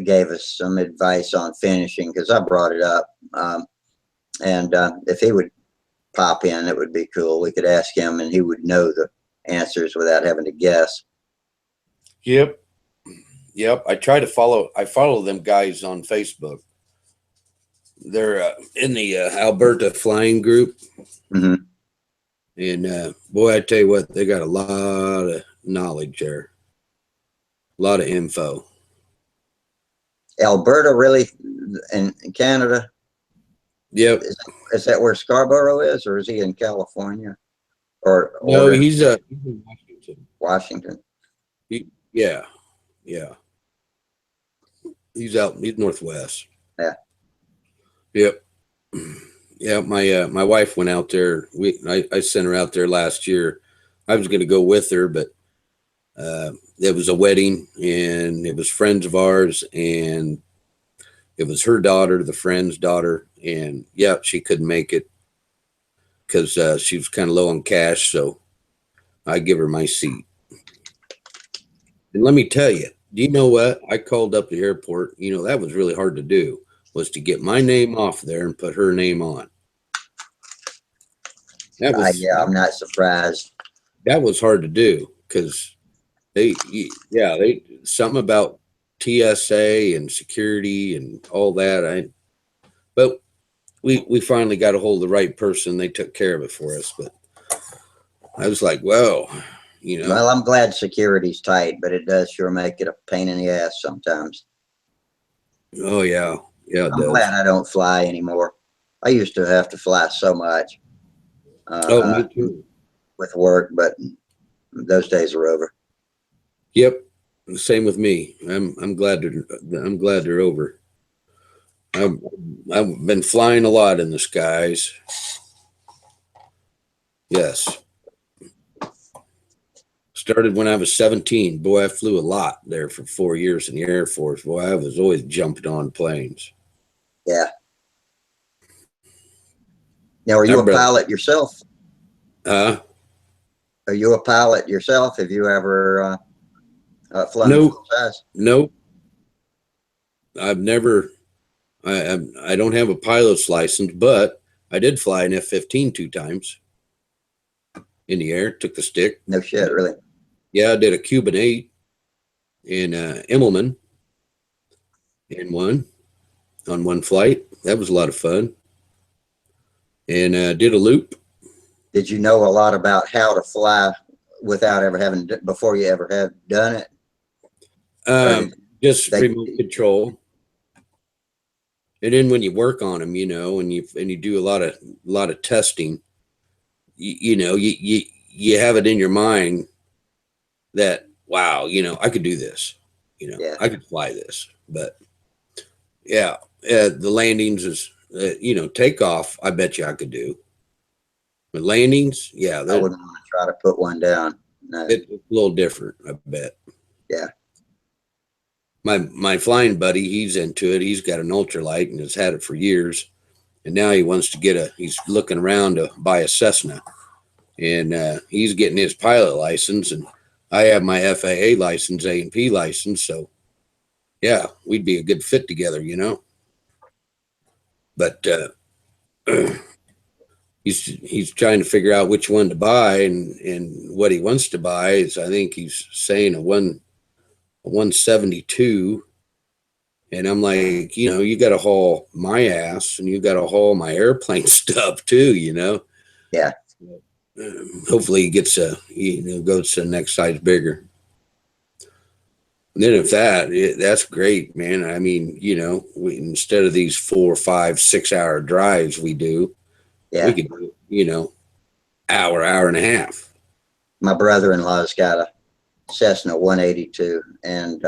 gave us some advice on finishing, because I brought it up. And if he would pop in, it would be cool. We could ask him and he would know the answers without having to guess. Yep. I follow them guys on Facebook. They're in the Alberta flying group. Mm-hmm. And boy, I tell you what, they got a lot of knowledge there. A lot of info. Alberta, really, in Canada? Yep. Is that where Scarborough is, or is he in California? No, he's in Washington. Washington. Yeah. He's northwest. Yeah. Yep. Yeah, my wife went out there. I sent her out there last year. I was going to go with her, but it was a wedding, and it was friends of ours, and it was her daughter, the friend's daughter, and yeah, she couldn't make it because she was kind of low on cash, so I give her my seat. And let me tell you, do you know what? I called up the airport. That was really hard to do, was to get my name off there and put her name on. Yeah, I'm not surprised. That was hard to do because they something about TSA and security and all that. But we finally got a hold of the right person. They took care of it for us. But I was like, whoa, Well, I'm glad security's tight, but it does sure make it a pain in the ass sometimes. Oh yeah, it I'm does. glad I don't fly anymore. I used to have to fly so much. Me too. With work, but those days are over. Yep, same with me. I'm glad they're over. I've been flying a lot in the skies. Yes. Started when I was 17. Boy, I flew a lot there for 4 years in the Air Force. Boy, I was always jumping on planes. Yeah. Now, are you a pilot yourself? Are you a pilot yourself? Have you ever flown full size? Nope. I've never. I don't have a pilot's license, but I did fly an F-15 2 times in the air. Took the stick. No shit, really? Yeah, I did a Cuban 8 in Immelman on one flight. That was a lot of fun. And did a loop. Did you know a lot about how to fly without ever before you ever have done it? Just remote control. And then when you work on them, and you do a lot of testing, you have it in your mind that, wow, I could do this, Yeah. I could fly this. But yeah, the landings is, takeoff, I bet you I could do. But landings, yeah. I wouldn't want to try to put one down. No. It's a little different, I bet. Yeah. My flying buddy, he's into it. He's got an ultralight and has had it for years. And now he wants to he's looking around to buy a Cessna. And he's getting his pilot license. And I have my FAA license, A&P license. So, yeah, we'd be a good fit together, But he's trying to figure out which one to buy, and what he wants to buy is, I think he's saying a 172. And I'm like, you got to haul my ass and you got to haul my airplane stuff too, Yeah. Hopefully he gets goes to the next size bigger. And then if that's great, man. I mean, instead of these 4, 5, 6 hour drives we do, Yeah. we could do, hour and a half. My brother-in-law's got a Cessna 182, and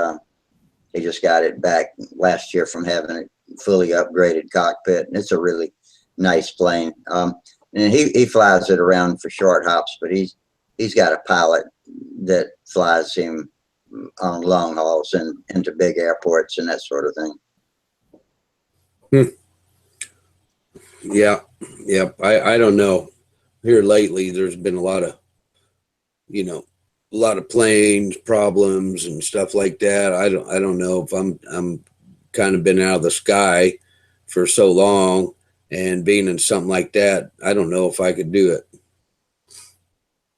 he just got it back last year from having a fully upgraded cockpit, and it's a really nice plane. And he flies it around for short hops, but he's got a pilot that flies him on long hauls and into big airports and that sort of thing. Yeah. I don't know. Here lately, there's been a lot of planes problems and stuff like that. I don't know if I'm kind of been out of the sky for so long, and being in something like that, I don't know if I could do it.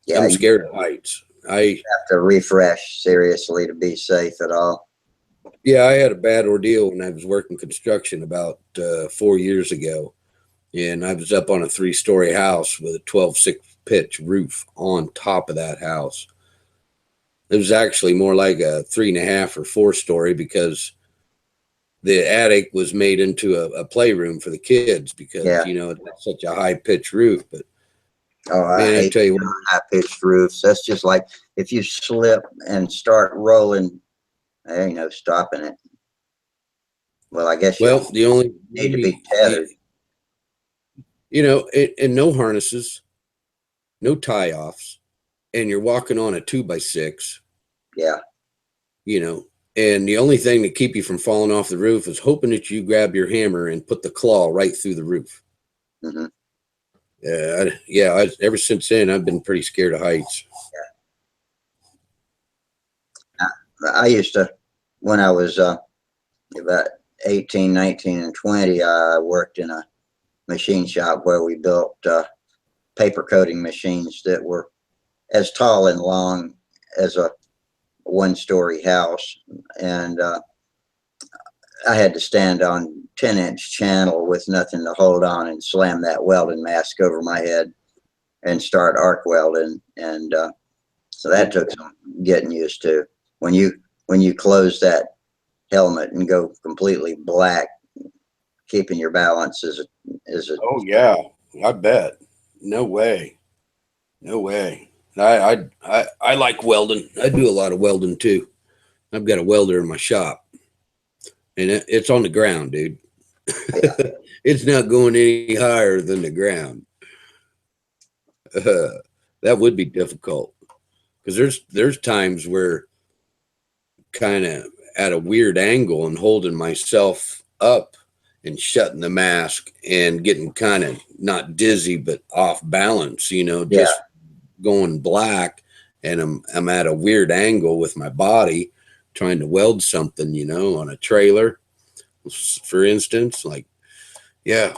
Yeah, I'm scared of heights. I have to refresh seriously to be safe at all. Yeah, I had a bad ordeal when I was working construction about 4 years ago, and I was up on a 3-story house with a 12-6 pitch roof on top of that house. It was actually more like a 3.5 or 4-story, because the attic was made into a playroom for the kids, because it's such a high pitched roof. But I hate tell you what, high pitched roofs. That's just like if you slip and start rolling, there ain't no stopping it. Well, I guess the only need to be tethered. And no harnesses, no tie offs, and you're walking on a 2x6. Yeah. And the only thing to keep you from falling off the roof is hoping that you grab your hammer and put the claw right through the roof. Mm-hmm. Ever since then, I've been pretty scared of heights. Yeah. I used to, when I was about 18, 19, and 20, I worked in a machine shop where we built paper coating machines that were as tall and long as a 1-story house, and I had to stand on 10-inch channel with nothing to hold on and slam that welding mask over my head and start arc welding, and so that took some getting used to. When you close that helmet and go completely black, keeping your balance is a Oh yeah, I bet. No way. I like welding. I do a lot of welding too. I've got a welder in my shop, and it's on the ground, dude. Yeah. It's not going any higher than the ground. That would be difficult, because there's times where kind of at a weird angle and holding myself up and shutting the mask and getting kind of not dizzy but off balance, just going black, and I'm at a weird angle with my body trying to weld something, on a trailer, for instance. Like, yeah,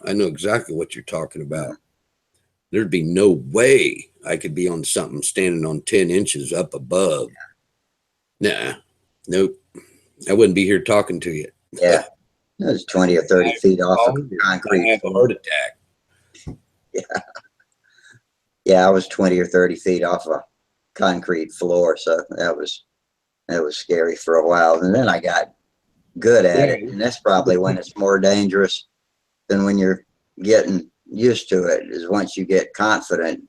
I know exactly what you're talking about. There'd be no way I could be on something standing on 10 inches up above. Nah, nope. I wouldn't be here talking to you. Yeah. It was 20 or 30 feet off of concrete. I have a heart attack. Yeah, I was 20 or 30 feet off a concrete floor, so that was scary for a while. And then I got good at it, and that's probably when it's more dangerous than when you're getting used to it. Is once you get confident,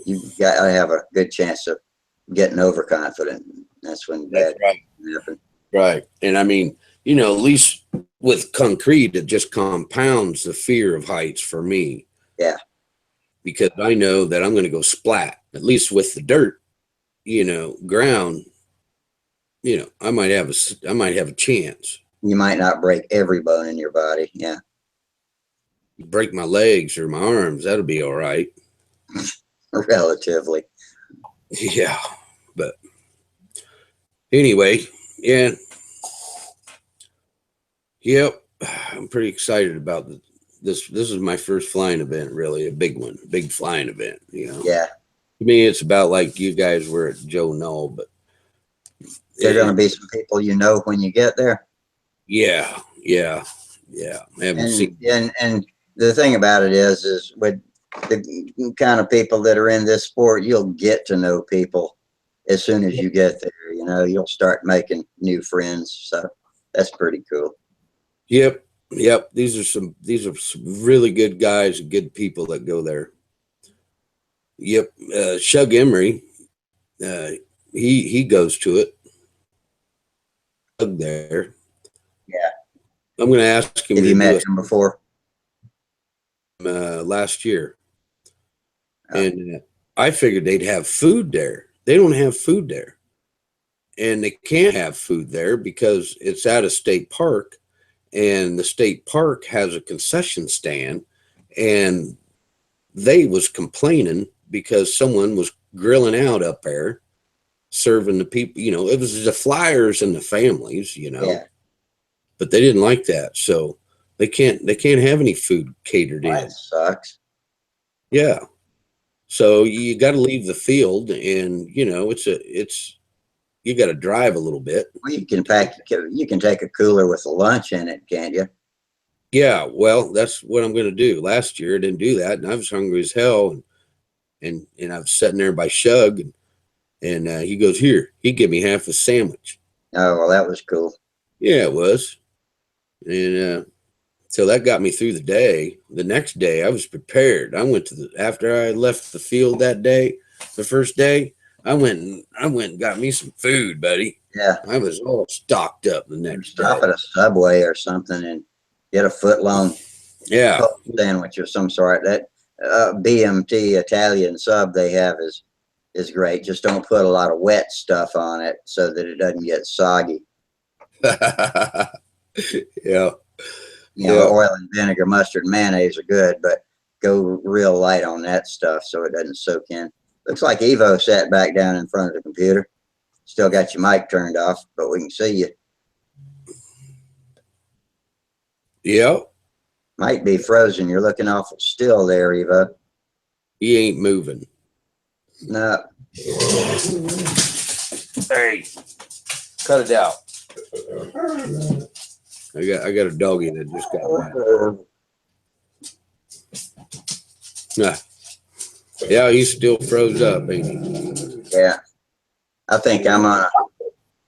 you got to have a good chance of getting overconfident. That's when bad things happen. Right. And I mean, at least with concrete, it just compounds the fear of heights for me. Yeah. Because I know that I'm going to go splat, at least with the dirt, ground, I might have a chance. You might not break every bone in your body. Yeah. Break my legs or my arms, that'll be all right. Relatively. Yeah. But anyway, yeah. Yep. I'm pretty excited about this is my first flying event, really a big one, big flying event. You know, Yeah. To me, it's about like you guys were at Joe Knoll, but There are going to be some people you know when you get there. yeah. I haven't seen. And the thing about it is with the kind of people that are in this sport, you'll get to know people as soon as you get there. You know, you'll start making new friends. So that's pretty cool. Yep. These are some really good guys and good people that go there. Yep. Shug Emery, he goes to it. Shug there. Yeah. I'm going to ask him. Have you met him before? Last year. And I figured they'd have food there. They don't have food there. And they can't have food there because it's at a state park, and the state park has a concession stand, and they was complaining because someone was grilling out up there, serving the people, you know, it was the flyers and the families, you know, Yeah. but they didn't like that. So they can't have any food catered in. That sucks. Yeah. So you got to leave the field, and you know, you got to drive a little bit. Well, you can take a cooler with a lunch in it, can't you? Yeah, well, that's what I'm going to do. Last year I didn't do that, and I was hungry as hell, and I was sitting there by Shug, and he goes, here, he gave me half a sandwich. Oh, well, that was cool. Yeah, it was. And so that got me through the day. The next day I was prepared. I went after I left the field that day, the first day, I went and got me some food, buddy. Yeah. I was all stocked up the next day. Stop at a Subway or something and get a foot-long sandwich of some sort. That BMT Italian sub they have is great. Just don't put a lot of wet stuff on it so that it doesn't get soggy. Yeah. You know, oil and vinegar, mustard, and mayonnaise are good, but go real light on that stuff so it doesn't soak in. Looks like Evo sat back down in front of the computer. Still got your mic turned off, but we can see you. Yep. Might be frozen. You're looking awful still there, Evo. He ain't moving. No. Hey, cut it out. I got a doggy that just got back. Yeah, he's still froze up, ain't he? Yeah. I think I'm gonna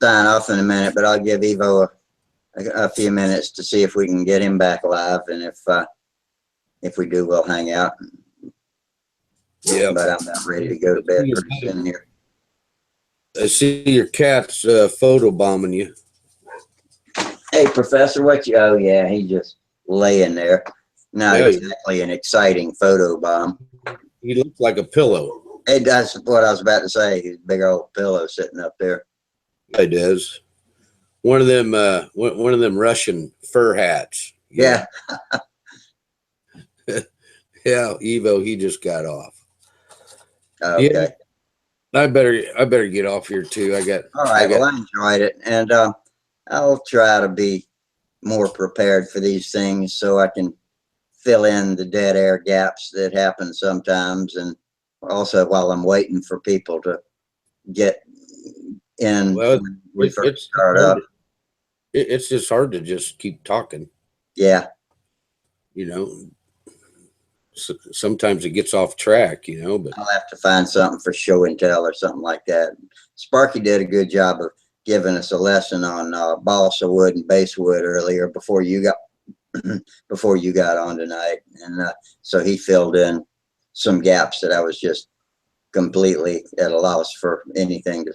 sign off in a minute, but I'll give Evo a few minutes to see if we can get him back alive, and if we do, we'll hang out. Yeah. But I'm not ready to go to bed pretty soon here. I see your cat's photo bombing you. Hey, Professor, oh yeah, he's just laying there. Not exactly an exciting photo bomb. He looks like a pillow. Hey, that's what I was about to say. His big old pillow sitting up there. He does. One of them Russian fur hats. Yeah. Yeah, Evo, he just got off. Okay. Yeah, I better get off here too. All right. Well, I enjoyed it, and I'll try to be more prepared for these things so I can fill in the dead air gaps that happen sometimes, and also while I'm waiting for people to get in. Well, when we first start up. It's just hard to just keep talking. Yeah. You know, sometimes it gets off track, you know, but I'll have to find something for show and tell or something like that. Sparky did a good job of giving us a lesson on balsa wood and basswood earlier before you got on tonight, and so he filled in some gaps that I was just completely at a loss for anything to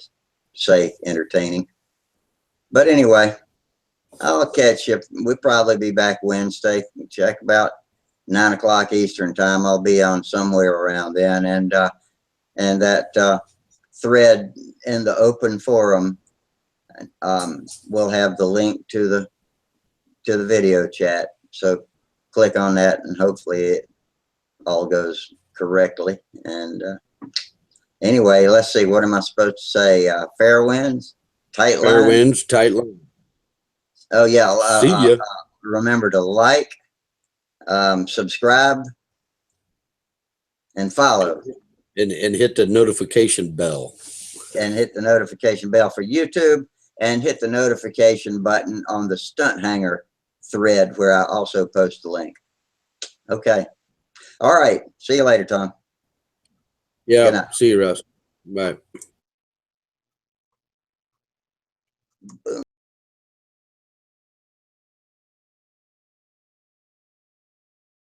say entertaining. But anyway, I'll catch you. We'll probably be back Wednesday. Check about 9 o'clock Eastern time. I'll be on somewhere around then, and that thread in the open forum will have the link to the video chat. So click on that, and hopefully it all goes correctly. And anyway, let's see. What am I supposed to say? Fair winds, tight line. fair winds, tight line. Oh yeah. See ya. Remember to like, Subscribe and follow. And hit the notification bell. And hit the notification bell for YouTube, and hit the notification button on the Stunt Hanger thread where I also post the link. Okay. All right. See you later, Tom. Yeah. See you, Russ. Bye.